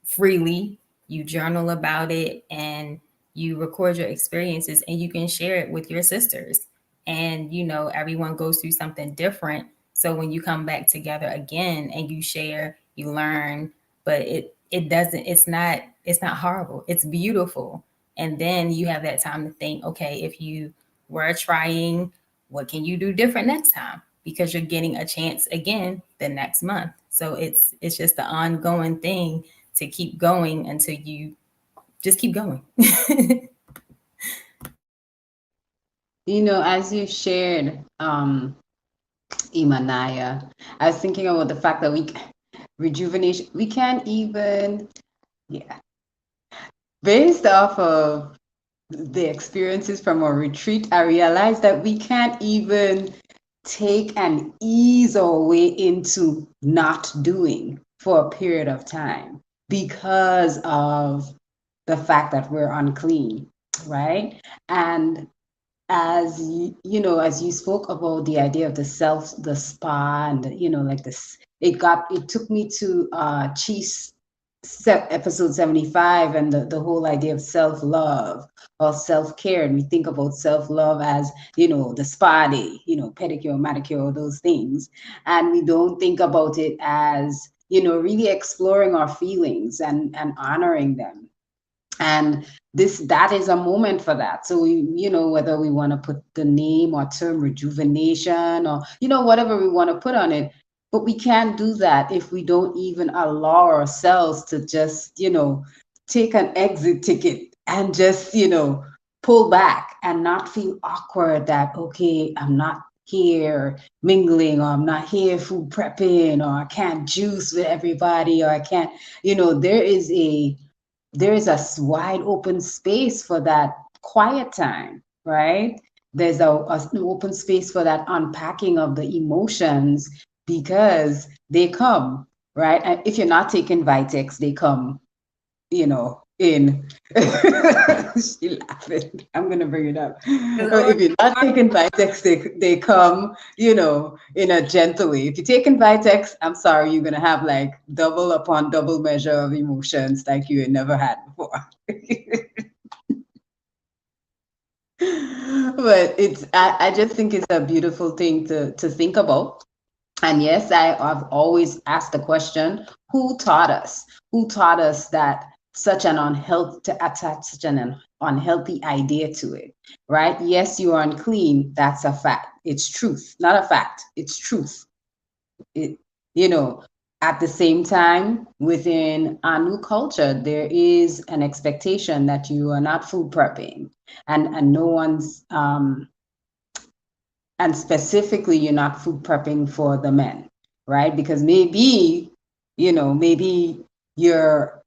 freely. You journal about it and you record your experiences and you can share it with your sisters. And everyone goes through something different. So when you come back together again and you share, you learn, but it doesn't, it's not horrible. It's beautiful. And then you have that time to think, okay, if you were trying, what can you do different next time? Because you're getting a chance again the next month. So it's just the ongoing thing to keep going until you just keep going. As you shared, Imanaya, I was thinking about the fact that rejuvenation, we can't even, yeah, based off of the experiences from our retreat, I realized that we can't even take and ease our way into not doing for a period of time because of the fact that we're unclean, right? And as you spoke about the idea of the spa, and like this, it took me to Chi's episode 75, and the whole idea of self-love or self-care. And we think about self-love as the spa day, pedicure, manicure, those things, and we don't think about it as really exploring our feelings and honoring them. And that is a moment for that. So whether we want to put the name or term rejuvenation, or whatever we want to put on it, but we can't do that if we don't even allow ourselves to just take an exit ticket and just pull back and not feel awkward that, okay, I'm not here mingling, or I'm not here food prepping, or I can't juice with everybody, or I can't, there is a wide open space for that quiet time, right? There's an open space for that unpacking of the emotions, because they come, right? And if you're not taking Vitex, they come, in. She laughing. I'm gonna bring it up. If you're not taking Vitex, they come, in a gentle way. If you're taking Vitex, I'm sorry, you're gonna have like double upon double measure of emotions like you had never had before. But I just think it's a beautiful thing to think about. And yes, I've always asked the question, who taught us? Who taught us that such an unhealthy, to attach such an unhealthy idea to it, right? Yes, you are unclean. That's a fact. It's truth, not a fact. It's truth. It, you know, at the same time, within Anu culture, there is an expectation that you are not food prepping, and no one's and specifically you're not food prepping for the men, right? Because maybe, maybe you're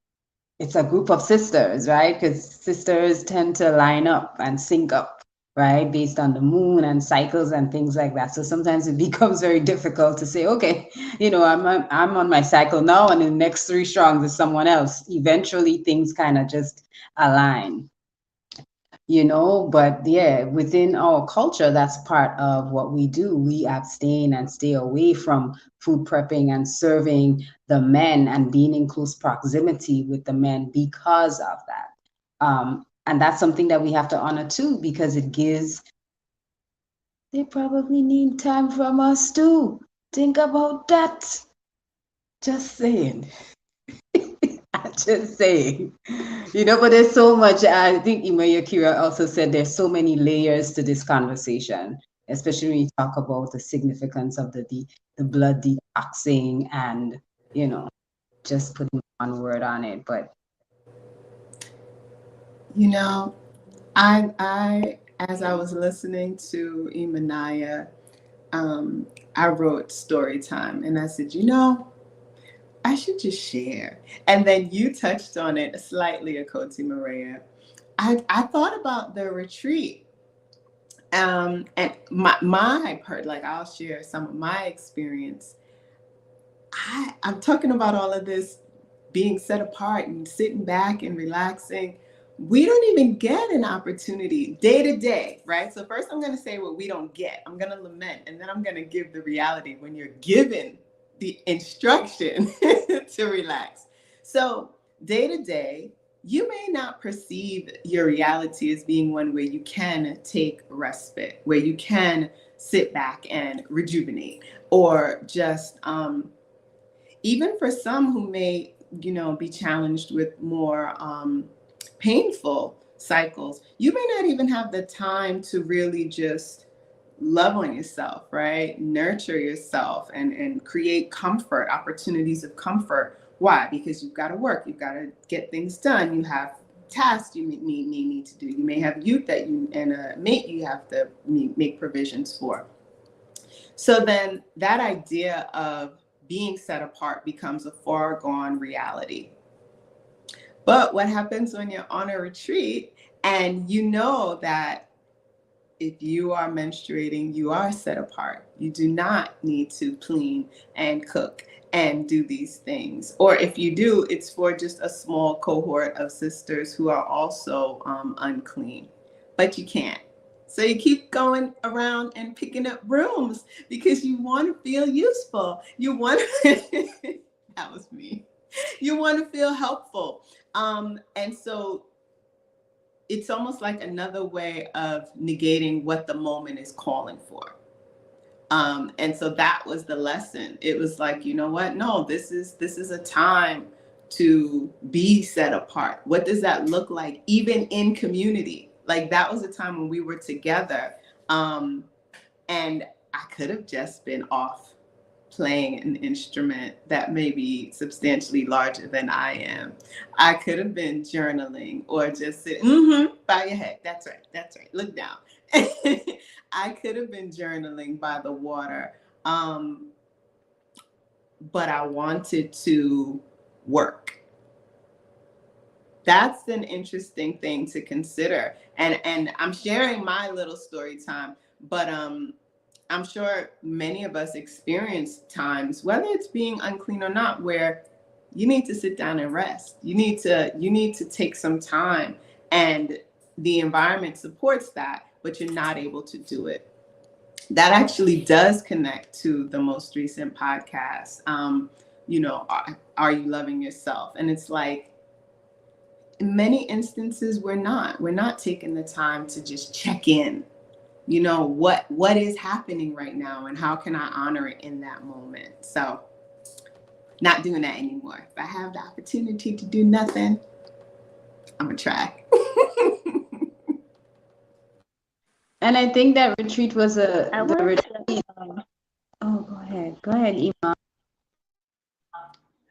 it's a group of sisters, right? Because sisters tend to line up and sync up, right? Based on the moon and cycles and things like that. So sometimes it becomes very difficult to say, okay, I'm on my cycle now, and in the next 3 strongs is someone else. Eventually, things kind of just align. But yeah, within our culture, that's part of what we do. We abstain and stay away from food prepping and serving the men and being in close proximity with the men because of that. And that's something that we have to honor too, because they probably need time from us too. Think about that. Just saying. Just saying. But there's so much. I think Ima Yakira also said there's so many layers to this conversation, especially when you talk about the significance of the blood detoxing and, just putting one word on it. But You know, I as I was listening to Imanaya, I wrote story time, and I said, I should just share. And then you touched on it slightly, Akoti Maria. I thought about the retreat. And my part, like I'll share some of my experience. I'm talking about all of this being set apart and sitting back and relaxing. We don't even get an opportunity day to day, right? So first I'm going to say what we don't get. I'm going to lament, and then I'm going to give the reality when you're given the instruction to relax. So day to day, you may not perceive your reality as being one where you can take respite, where you can sit back and rejuvenate, or just even for some who may, be challenged with more painful cycles, you may not even have the time to really just love on yourself, right? Nurture yourself and create comfort, opportunities of comfort. Why? Because you've got to work, you've got to get things done, you have tasks you need to do. You may have youth that you and a mate you have to make provisions for. So then that idea of being set apart becomes a foregone reality. But what happens when you're on a retreat and you know that if you are menstruating, you are set apart. You do not need to clean and cook and do these things. Or if you do, it's for just a small cohort of sisters who are also unclean. But you can't. So you keep going around and picking up brooms because you want to feel useful. You want to, that was me. You want to feel helpful. And so it's almost like another way of negating what the moment is calling for. And so that was the lesson. It was like, you know what? No, this is a time to be set apart. What does that look like, even in community? Like that was a time when we were together, and I could have just been off playing an instrument that may be substantially larger than I am. I could have been journaling or just sitting, bow your head. That's right. Look down. I could have been journaling by the water, but I wanted to work. That's an interesting thing to consider. And I'm sharing my little story time, but I'm sure many of us experience times, whether it's being unclean or not, where you need to sit down and rest. You need to take some time, and the environment supports that, but you're not able to do it. That actually does connect to the most recent podcast. Are you loving yourself? And it's like, in many instances, we're not taking the time to just check in. What is happening right now and how can I honor it in that moment? So not doing that anymore. If I have the opportunity to do nothing, I'm gonna try. and I think that retreat was I the wanted retreat. to, Oh, go ahead, Ima.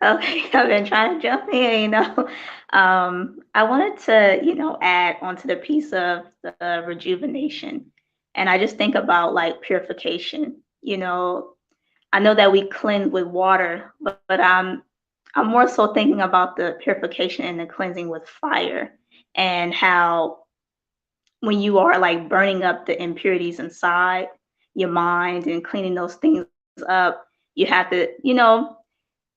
okay, I've been trying to jump in, I wanted to, add onto the piece of the rejuvenation And I just think about like purification. You know, I know that we cleanse with water, but I'm more so thinking about the purification and the cleansing with fire, and how when you are like burning up the impurities inside your mind and cleaning those things up, you have to,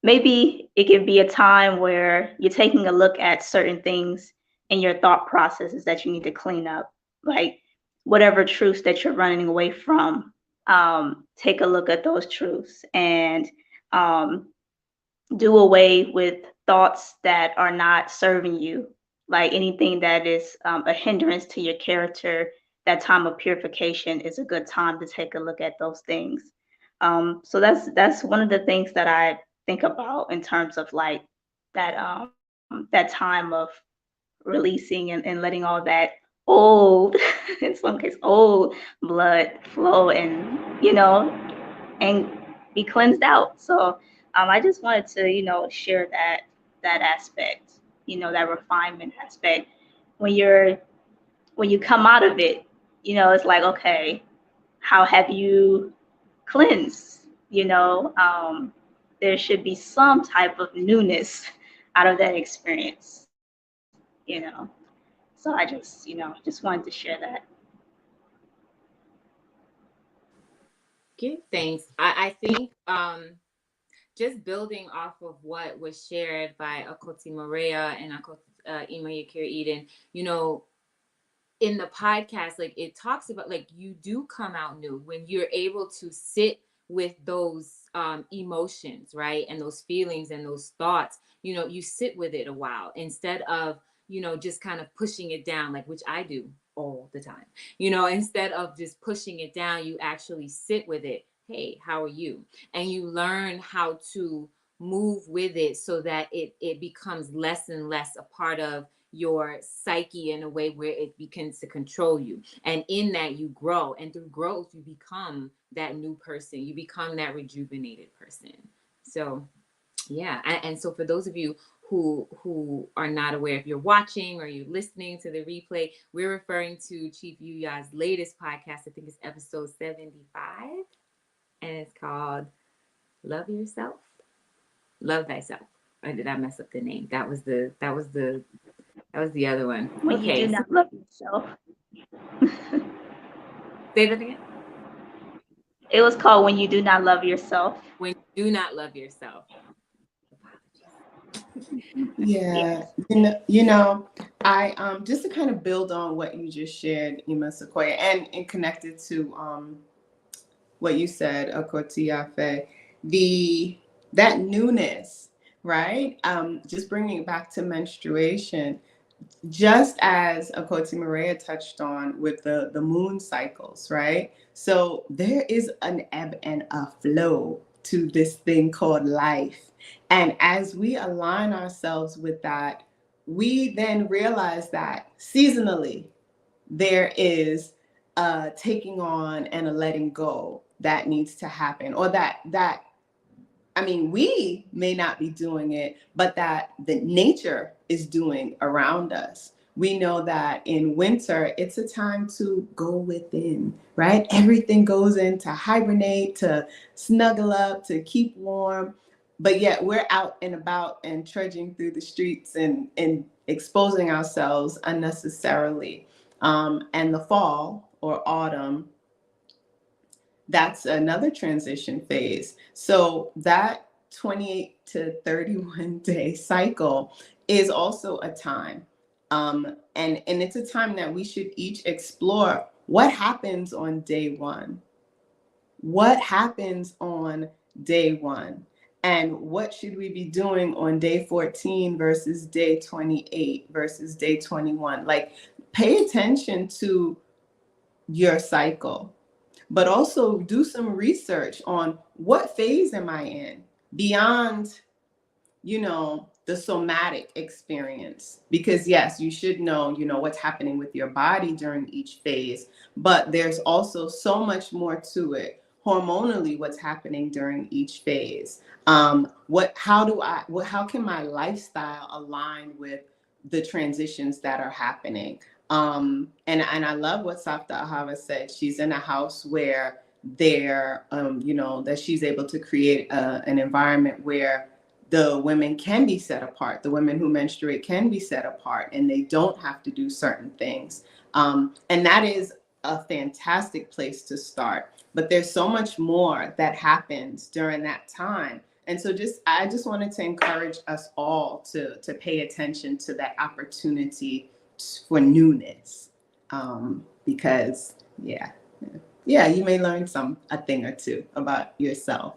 maybe it can be a time where you're taking a look at certain things in your thought processes that you need to clean up, like whatever truths that you're running away from. Take a look at those truths and um, do away with thoughts that are not serving you, like anything that is a hindrance to your character. That time of purification is a good time to take a look at those things. So that's one of the things that I think about in terms of like that time of releasing and letting all that old, in some case old blood flow, and and be cleansed out. So I just wanted to, share that aspect, that refinement aspect. When you come out of it, it's like, okay, how have you cleansed? There should be some type of newness out of that experience. So I just wanted to share that. Give thanks. I think just building off of what was shared by Akoti Maria and Imayakir Eden, in the podcast, like it talks about like you do come out new when you're able to sit with those emotions, right? And those feelings and those thoughts, you sit with it a while instead of, just kind of pushing it down, like which I do all the time. Instead of just pushing it down, you actually sit with it. Hey, how are you? And you learn how to move with it so that it becomes less and less a part of your psyche in a way where it begins to control you. And in that you grow, and through growth you become that new person, you become that rejuvenated person. So yeah. And so for those of you who are not aware, if you're watching or you're listening to the replay, we're referring to Chief Yuya's latest podcast. I think it's episode 75, and it's called Love Yourself, Love Thyself. Or did I mess up the name? That was the other one. When you do not love yourself. Say that again. It was called When You Do Not Love Yourself. When you do not love yourself. Yeah, I just to kind of build on what you just shared, Ima Sequoia, and connected to what you said, Akotiafe, that newness, right? Just bringing it back to menstruation, just as Akoti Maria touched on with the moon cycles, right? So there is an ebb and a flow to this thing called life. And as we align ourselves with that, we then realize that seasonally there is a taking on and a letting go that needs to happen, or that we may not be doing it, but that the nature is doing around us. We know that in winter, it's a time to go within, right? Everything goes in to hibernate, to snuggle up, to keep warm. But yet we're out and about and trudging through the streets and exposing ourselves unnecessarily. And the fall or autumn, that's another transition phase. So that 28 to 31 day cycle is also a time. And it's a time that we should each explore what happens on day one. What happens on day one? And what should we be doing on day 14 versus day 28 versus day 21? Like, pay attention to your cycle, but also do some research on what phase am I in beyond, the somatic experience. Because yes, you should know, what's happening with your body during each phase, but there's also so much more to it. Hormonally, what's happening during each phase. How can my lifestyle align with the transitions that are happening? And I love what Safta Ahava said. She's in a house where that she's able to create an environment where the women can be set apart. The women who menstruate can be set apart, and they don't have to do certain things. And that is a fantastic place to start. But there's so much more that happens during that time. And so I just wanted to encourage us all to pay attention to that opportunity for newness. Because you may learn a thing or two about yourself.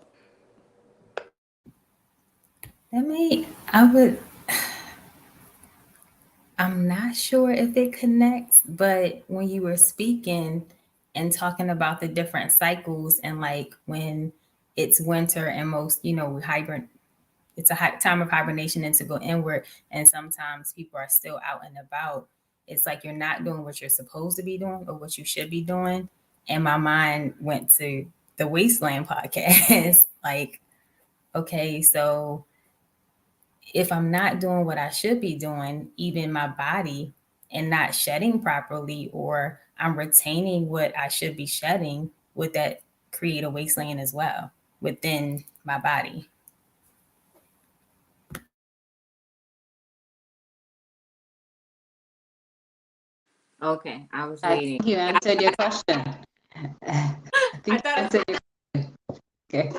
I'm not sure if it connects, but when you were speaking and talking about the different cycles and like when it's winter and most, it's a time of hibernation and to go inward, and sometimes people are still out and about. It's like you're not doing what you're supposed to be doing or what you should be doing. And my mind went to the Wasteland podcast. Like, okay, so if I'm not doing what I should be doing, even my body, and not shedding properly, or I'm retaining what I should be shedding, would that create a wasteland as well within my body? Okay, I was I waiting. think you answered your question. I think you answered your Okay.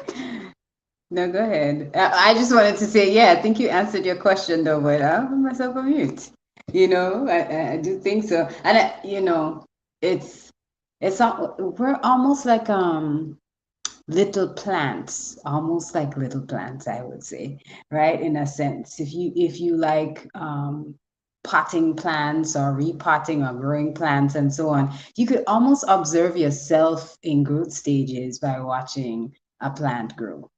No, go ahead. I just wanted to say, I think you answered your question though, but I'll put myself on mute. I do think so. And we're almost like little plants, almost like little plants, I would say, right? In a sense, if you like potting plants or repotting or growing plants and so on, you could almost observe yourself in growth stages by watching a plant grow.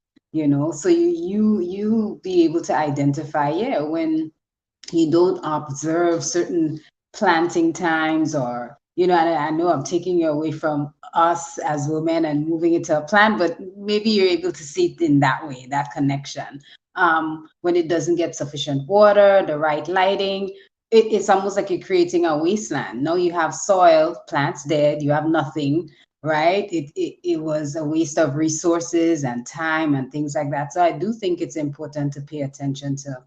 So you be able to identify, when you don't observe certain planting times, or and I know I'm taking you away from us as women and moving it to a plant, but maybe you're able to see it in that way, that connection. When it doesn't get sufficient water, the right lighting, it's almost like you're creating a wasteland. No, you have soil, plants dead, you have nothing, right? It was a waste of resources and time and things like that. So I do think it's important to pay attention to,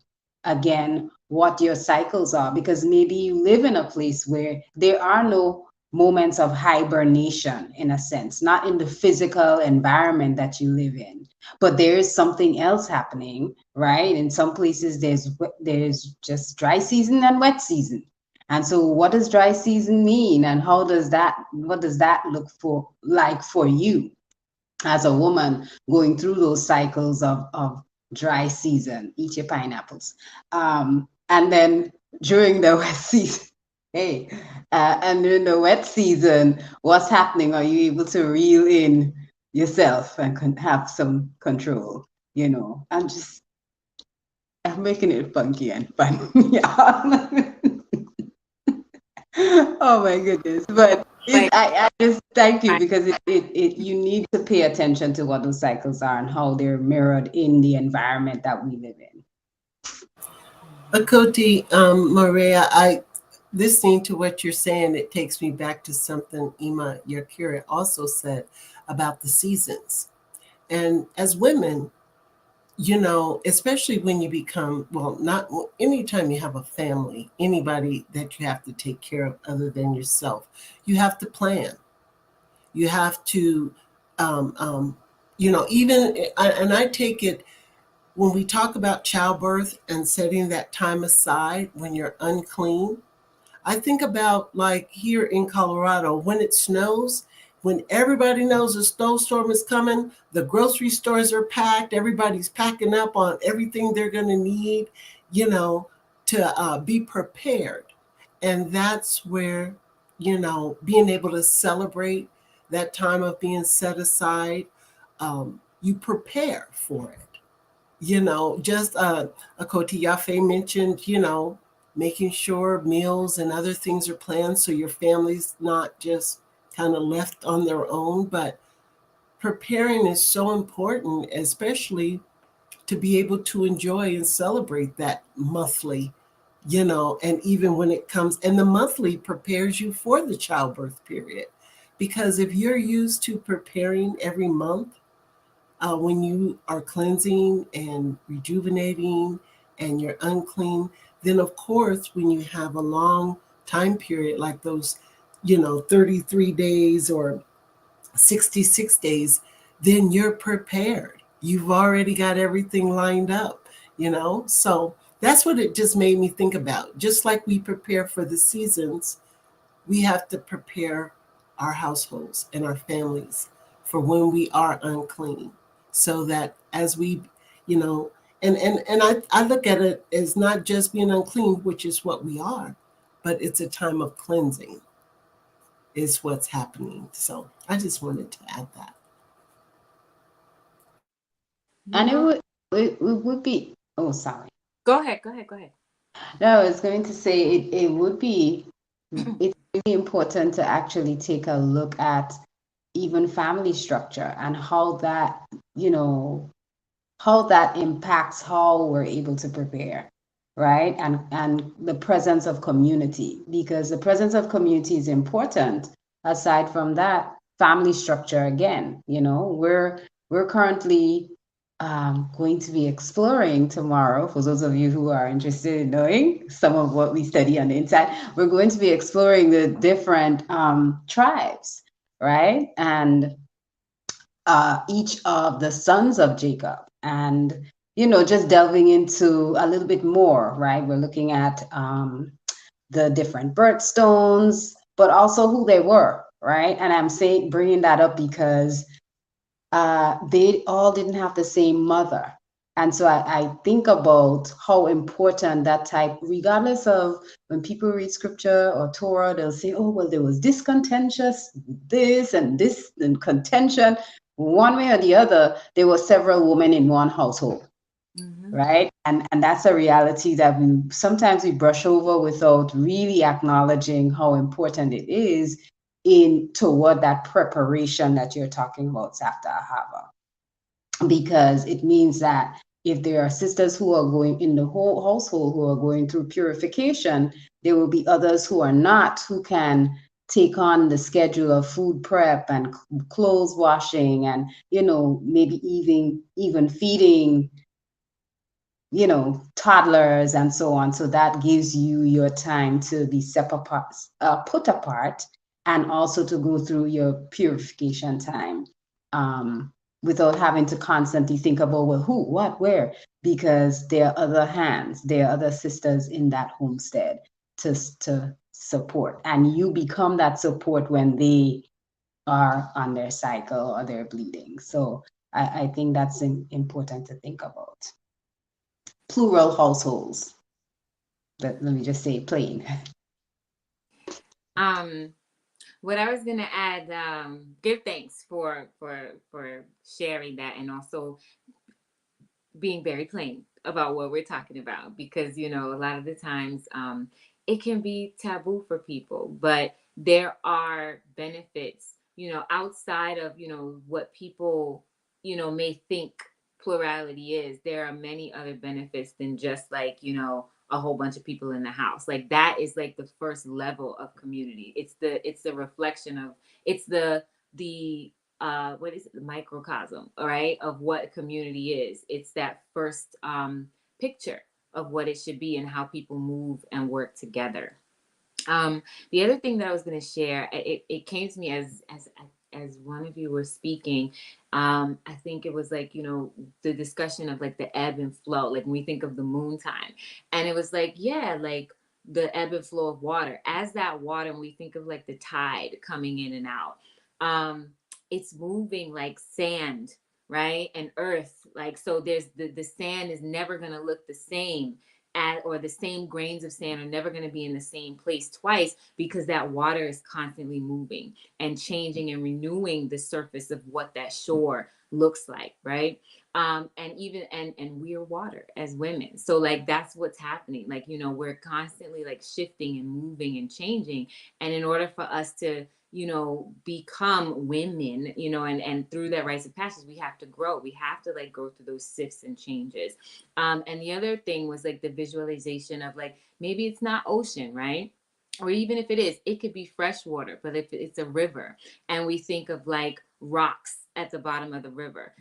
again, what your cycles are, because maybe you live in a place where there are no moments of hibernation, in a sense, not in the physical environment that you live in, but there is something else happening, right? In some places there's just dry season and wet season. And so what does dry season mean, and what does that look like for you as a woman going through those cycles of dry season? Eat your pineapples. And then during the wet season, and during the wet season, what's happening? Are you able to reel in yourself and have some control? I'm making it funky and fun. Yeah. Oh my goodness. But I just thank you, because you need to pay attention to what those cycles are and how they're mirrored in the environment that we live in. Akoti, Maria, listening to what you're saying, it takes me back to something Ima Yakira also said about the seasons. And as women, especially when you become, not anytime you have a family, anybody that you have to take care of other than yourself, you have to plan. You have to, and I take it, when we talk about childbirth and setting that time aside when you're unclean, I think about, like, here in Colorado, when it snows, when everybody knows a snowstorm is coming, the grocery stores are packed, everybody's packing up on everything they're going to need, to be prepared. And that's where, being able to celebrate that time of being set aside, you prepare for it. Just Akoti Yafe mentioned, making sure meals and other things are planned so your family's not just kind of left on their own. But preparing is so important, especially to be able to enjoy and celebrate that monthly And even when it comes, and the monthly prepares you for the childbirth period. Because if you're used to preparing every month, when you are cleansing and rejuvenating and you're unclean, then of course, when you have a long time period like those, 33 days or 66 days, then you're prepared. You've already got everything lined up. So that's what it just made me think about. Just like we prepare for the seasons, we have to prepare our households and our families for when we are unclean, so that as we, you know and I look at it as not just being unclean, which is what we are, but it's a time of cleansing is what's happening. So I just wanted to add that. And it would be, oh, sorry. Go ahead, go ahead, go ahead. No, I was going to say it would be, it's really important to actually take a look at even family structure and you know, how that impacts how we're able to prepare, right? And the presence of community, because the presence of community is important. Aside from that, family structure again, we're currently going to be exploring tomorrow. For those of you who are interested in knowing some of what we study on the inside, we're going to be exploring the different tribes, right? And each of the sons of Jacob, and just delving into a little bit more, right? We're looking at the different birthstones, but also who they were, right? And I'm saying bringing that up because they all didn't have the same mother. And so I think about how important that type, regardless of when people read scripture or Torah, they'll say, oh, well, there was discontentious, this and contention. One way or the other, there were several women in one household, right? And that's a reality that we brush over without really acknowledging how important it is in toward that preparation that you're talking about, Safta Ahava, because it means that if there are sisters who are going in the whole household who are going through purification, there will be others who are not, who can take on the schedule of food prep and clothes washing and maybe even feeding toddlers and so on. So that gives you your time to be put apart, and also to go through your purification time, without having to constantly think about, well, who, what, where, because there are other hands, there are other sisters in that homestead to support. And you become that support when they are on their cycle or they're bleeding. So I think that's important to think about. Plural households. Let me just say plain. What I was gonna add, give thanks for sharing that, and also being very plain about what we're talking about, because a lot of the times it can be taboo for people, but there are benefits outside of what people may think plurality is. There are many other benefits than just like a whole bunch of people in the house. Like that is like the first level of community. It's the reflection of, it's the what is it, the microcosm, all right, of what community is. It's that first picture of what it should be and how people move and work together. The other thing that I was going to share, it came to me as one of you were speaking. I think it was like the discussion of like the ebb and flow, like when we think of the moon time, and it was like, yeah, like the ebb and flow of water. As that water, when we think of like the tide coming in and out, it's moving like sand, right, and earth. Like, so there's the sand is never going to look the same, or the same grains of sand are never going to be in the same place twice, because that water is constantly moving and changing and renewing the surface of what that shore looks like, right? And even and we're water as women, so like that's what's happening. Like, you know, we're constantly like shifting and moving and changing, and in order for us to, you know, become women, you know, and through that rites of passage, we have to grow. We have to like go through those shifts and changes. And the other thing was like the visualization of like, maybe it's not ocean, right? Or even if it is, it could be fresh water, but if it's a river and we think of like rocks at the bottom of the river,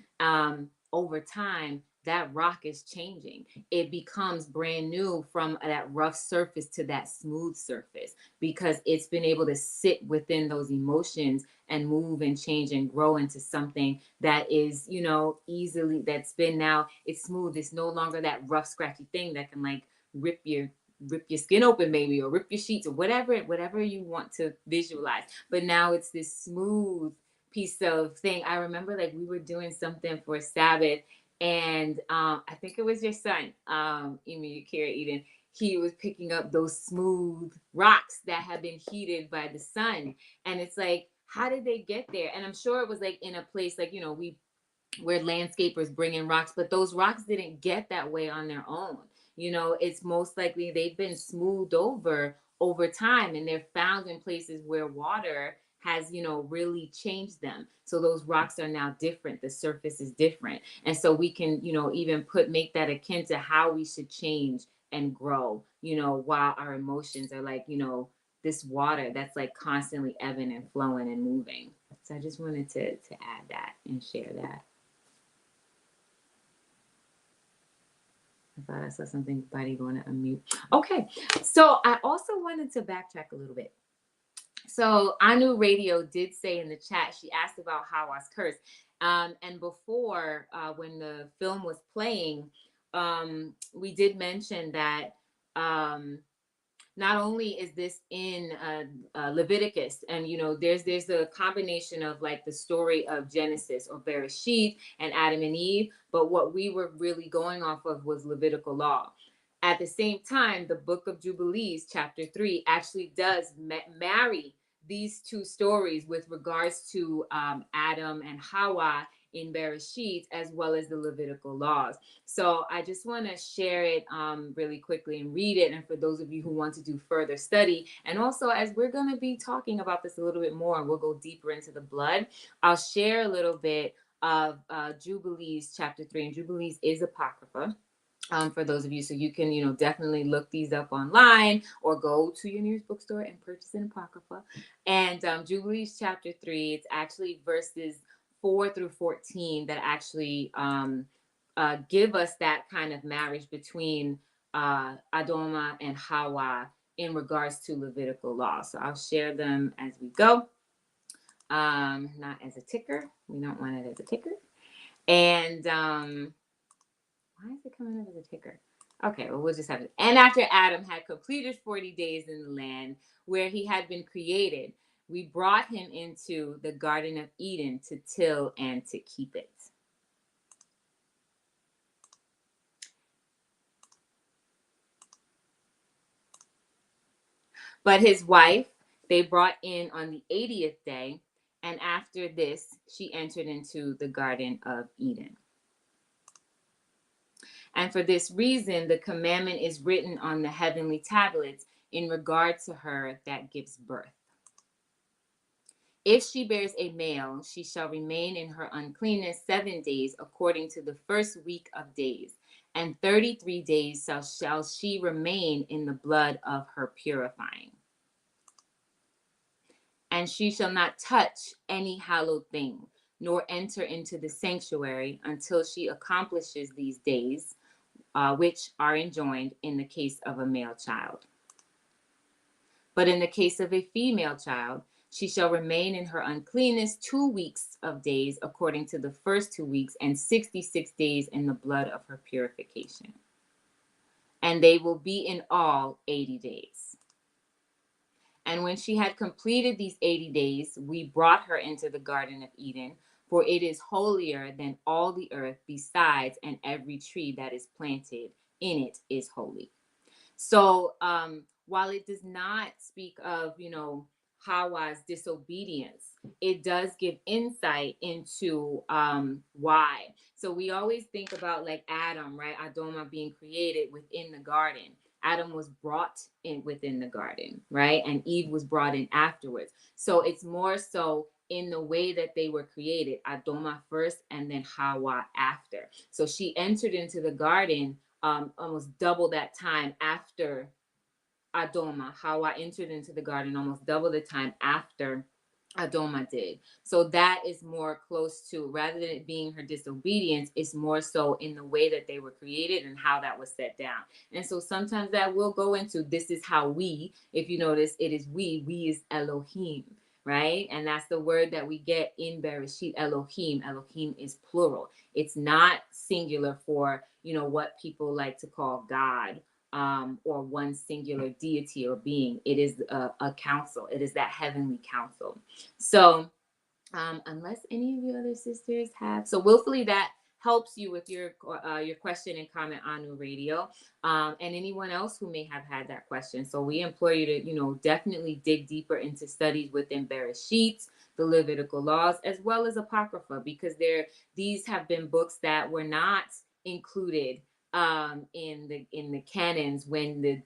over time, that rock is changing. It becomes brand new from that rough surface to that smooth surface because it's been able to sit within those emotions and move and change and grow into something that is, you know, easily, that's been now, it's smooth. It's no longer that rough, scratchy thing that can like rip your skin open maybe, or rip your sheets, or whatever you want to visualize. But now it's this smooth piece of thing. I remember like we were doing something for Sabbath, and I think it was your son, Kira Eden. He was picking up those smooth rocks that have been heated by the sun, and it's like, how did they get there? And I'm sure it was like in a place like, you know, we're landscapers bringing rocks, but those rocks didn't get that way on their own. You know, it's most likely they've been smoothed over time, and they're found in places where water has, you know, really changed them. So those rocks are now different. The surface is different. And so we can, you know, even make that akin to how we should change and grow, you know, while our emotions are like, you know, this water that's like constantly ebbing and flowing and moving. So I just wanted to add that and share that. I thought I saw something, buddy, going to unmute. Okay, so I also wanted to backtrack a little bit. So Anu Radio did say in the chat, she asked about Hawa's curse. And before, when the film was playing, we did mention that not only is this in Leviticus, and you know, there's a combination of like the story of Genesis or Bereshit and Adam and Eve, but what we were really going off of was Levitical law. At the same time, the book of Jubilees, chapter 3, actually does marry these two stories with regards to Adam and Hawa in Bereshit, as well as the Levitical laws. So I just want to share it really quickly and read it. And for those of you who want to do further study, and also as we're going to be talking about this a little bit more, and we'll go deeper into the blood, I'll share a little bit of Jubilees chapter 3. And Jubilees is Apocrypha. For those of you, so you can, you know, definitely look these up online or go to your nearest bookstore and purchase an Apocrypha. And Jubilees chapter 3, it's actually verses 4 through 14 that actually give us that kind of marriage between Adoma and Hawa in regards to Levitical law. So I'll share them as we go. Not as a ticker. We don't want it as a ticker. And why is it coming up as a ticker? Okay, well, we'll just have it. And after Adam had completed 40 days in the land where he had been created, we brought him into the Garden of Eden to till and to keep it. But his wife, they brought in on the 80th day, and after this, she entered into the Garden of Eden. And for this reason, the commandment is written on the heavenly tablets in regard to her that gives birth. If she bears a male, she shall remain in her uncleanness 7 days according to the first week of days, and 33 days shall she remain in the blood of her purifying. And she shall not touch any hallowed thing, nor enter into the sanctuary until she accomplishes these days, which are enjoined in the case of a male child. But in the case of a female child, she shall remain in her uncleanness 2 weeks of days according to the first 2 weeks, and 66 days in the blood of her purification. And they will be in all 80 days. And when she had completed these 80 days, we brought her into the Garden of Eden, for it is holier than all the earth besides, and every tree that is planted in it is holy. So while it does not speak of, you know, Hawa's disobedience, it does give insight into why. So we always think about like Adam, right? Adoma being created within the garden. Adam was brought in within the garden, right? And Eve was brought in afterwards. So it's more so in the way that they were created, Adoma first and then Hawa after. So she entered into the garden almost double that time after Adoma. Hawa entered into the garden almost double the time after Adoma did. So that is more close to, rather than it being her disobedience, it's more so in the way that they were created and how that was set down. And so sometimes that will go into, this is how we, if you notice, it is we is Elohim, right? And that's the word that we get in Bereshit, Elohim. Elohim is plural. It's not singular for, what people like to call God, or one singular deity or being. It is a council. It is that heavenly council. So, unless any of your other sisters have, so willfully that helps you with your question and comment on New Radio, and anyone else who may have had that question. So we implore you to, definitely dig deeper into studies within Bereshit, the Levitical laws, as well as Apocrypha, because these have been books that were not included in the canons when the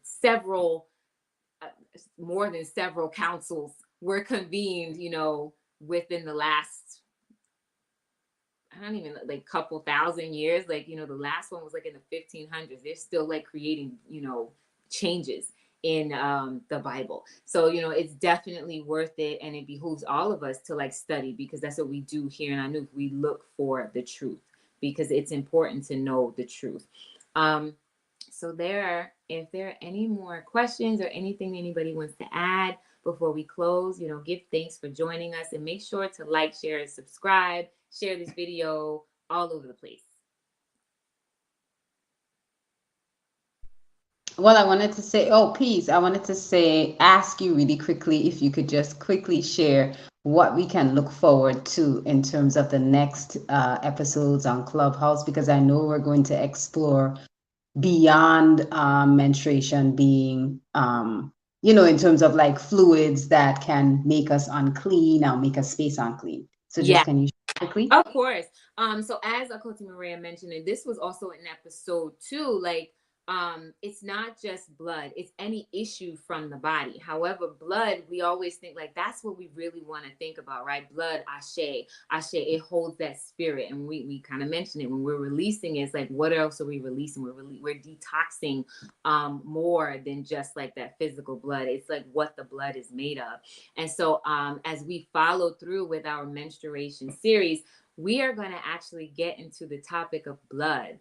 more than several councils were convened, within the last, I don't even, like, couple thousand years. Like, the last one was like in the 1500s. They're still like creating, changes in the Bible. So, it's definitely worth it, and it behooves all of us to like study, because that's what we do here in Anouk. We look for the truth because it's important to know the truth. So if there are any more questions or anything anybody wants to add before we close, give thanks for joining us, and make sure to like, share, and subscribe. Share this video all over the place. Well, I wanted to say, peace. I wanted to say, ask you really quickly if you could just quickly share what we can look forward to in terms of the next episodes on Clubhouse, because I know we're going to explore beyond menstruation being, in terms of like fluids that can make us unclean or make a space unclean. So just can you share quickly? Of course. So as Akoti Maria mentioned, and this was also in episode 2, like, it's not just blood, it's any issue from the body. However, blood, we always think like that's what we really want to think about, right? Blood, ashe, it holds that spirit. And we kind of mentioned it when we're releasing it. It's like, what else are we releasing? We're detoxing more than just like that physical blood. It's like what the blood is made of. And so as we follow through with our menstruation series, we are going to actually get into the topic of blood.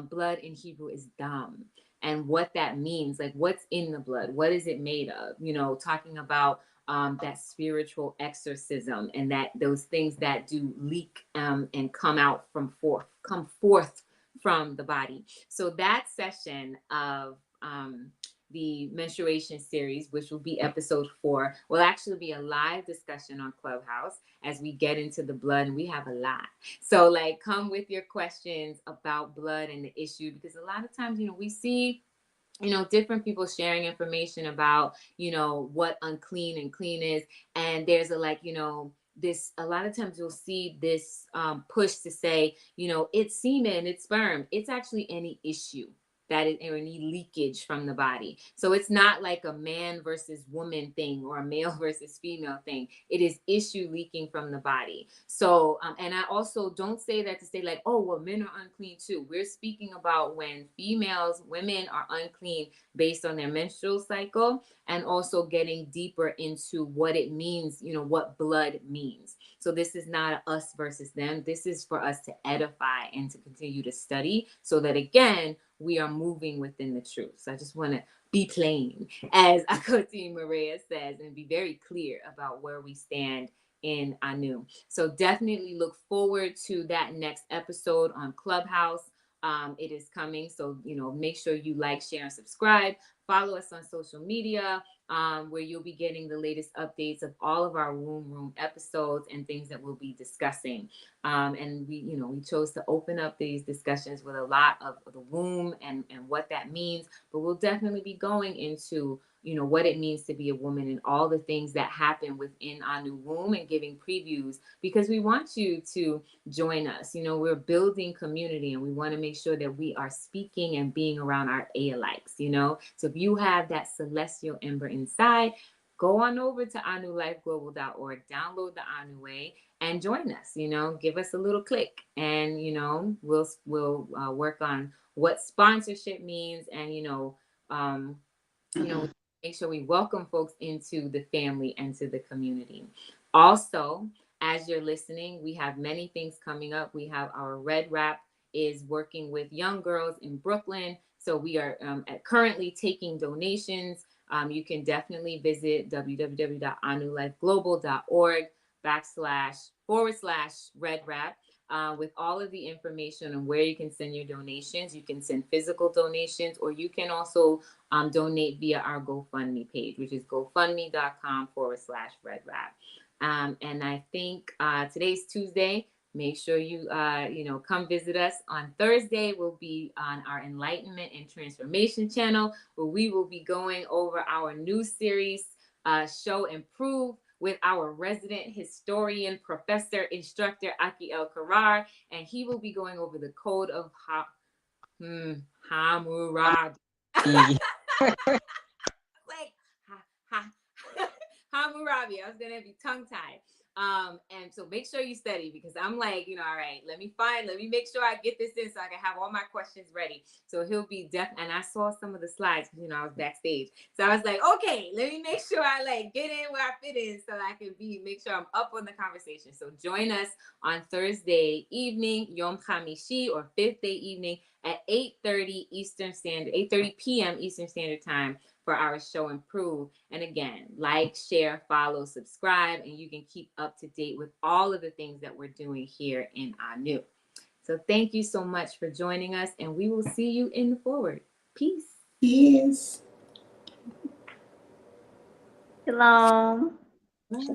Blood in Hebrew is dam, and what that means, like what's in the blood, what is it made of, talking about that spiritual exorcism, and that those things that do leak and come forth from the body. So that session of the menstruation series, which will be episode 4, will actually be a live discussion on Clubhouse as we get into the blood, and we have a lot. So like, come with your questions about blood and the issue, because a lot of times, we see, different people sharing information about, what unclean and clean is. And there's this, a lot of times you'll see this push to say, it's semen, it's sperm. It's actually any issue that is, or any leakage from the body. So it's not like a man versus woman thing or a male versus female thing. It is issue leaking from the body. So, and I also don't say that to say like, oh, well, men are unclean too. We're speaking about when women are unclean based on their menstrual cycle, and also getting deeper into what it means, what blood means. So this is not us versus them. This is for us to edify and to continue to study, so that again, we are moving within the truth. So I just want to be plain, as Akoti Maria says, and be very clear about where we stand in Anu. So definitely look forward to that next episode on Clubhouse. It is coming. So, make sure you like, share, and subscribe. Follow us on social media, where you'll be getting the latest updates of all of our womb room episodes and things that we'll be discussing. And we chose to open up these discussions with a lot of the womb and what that means, but we'll definitely be going into, what it means to be a woman and all the things that happen within Anu womb, and giving previews, because we want you to join us. We're building community, and we want to make sure that we are speaking and being around our alikes. So if you have that celestial ember inside, go on over to anulifeglobal.org, download the Anu Way, and join us. Give us a little click, and we'll work on what sponsorship means, and make sure we welcome folks into the family and to the community. Also, as you're listening, we have many things coming up. We have our Red Wrap is working with young girls in Brooklyn. So we are currently taking donations. You can definitely visit www.anulifeglobal.org//Red Wrap. With all of the information on where you can send your donations. You can send physical donations, or you can also donate via our GoFundMe page, which is gofundme.com/Red Wrap. And I think today's Tuesday. Make sure you come visit us. On Thursday, we'll be on our Enlightenment and Transformation channel, where we will be going over our new series, Show and Prove, with our resident historian, professor, instructor, Aki El Karar, and he will be going over the code of Hammurabi. Hammurabi. I was gonna be tongue-tied. And so make sure you study, because I'm like, all right, let me make sure I get this in so I can have all my questions ready. So he'll be and I saw some of the slides, because I was backstage. So I was like, okay, let me make sure I get in where I fit in, so I can make sure I'm up on the conversation. So join us on Thursday evening, Yom Hamishi, or fifth day evening at 8:30 p.m. Eastern Standard Time, for our Show and Prove. And again, like, share, follow, subscribe, and you can keep up to date with all of the things that we're doing here in Anu. So thank you so much for joining us, and we will see you in the forward. Peace. Peace. Shalom. Bye.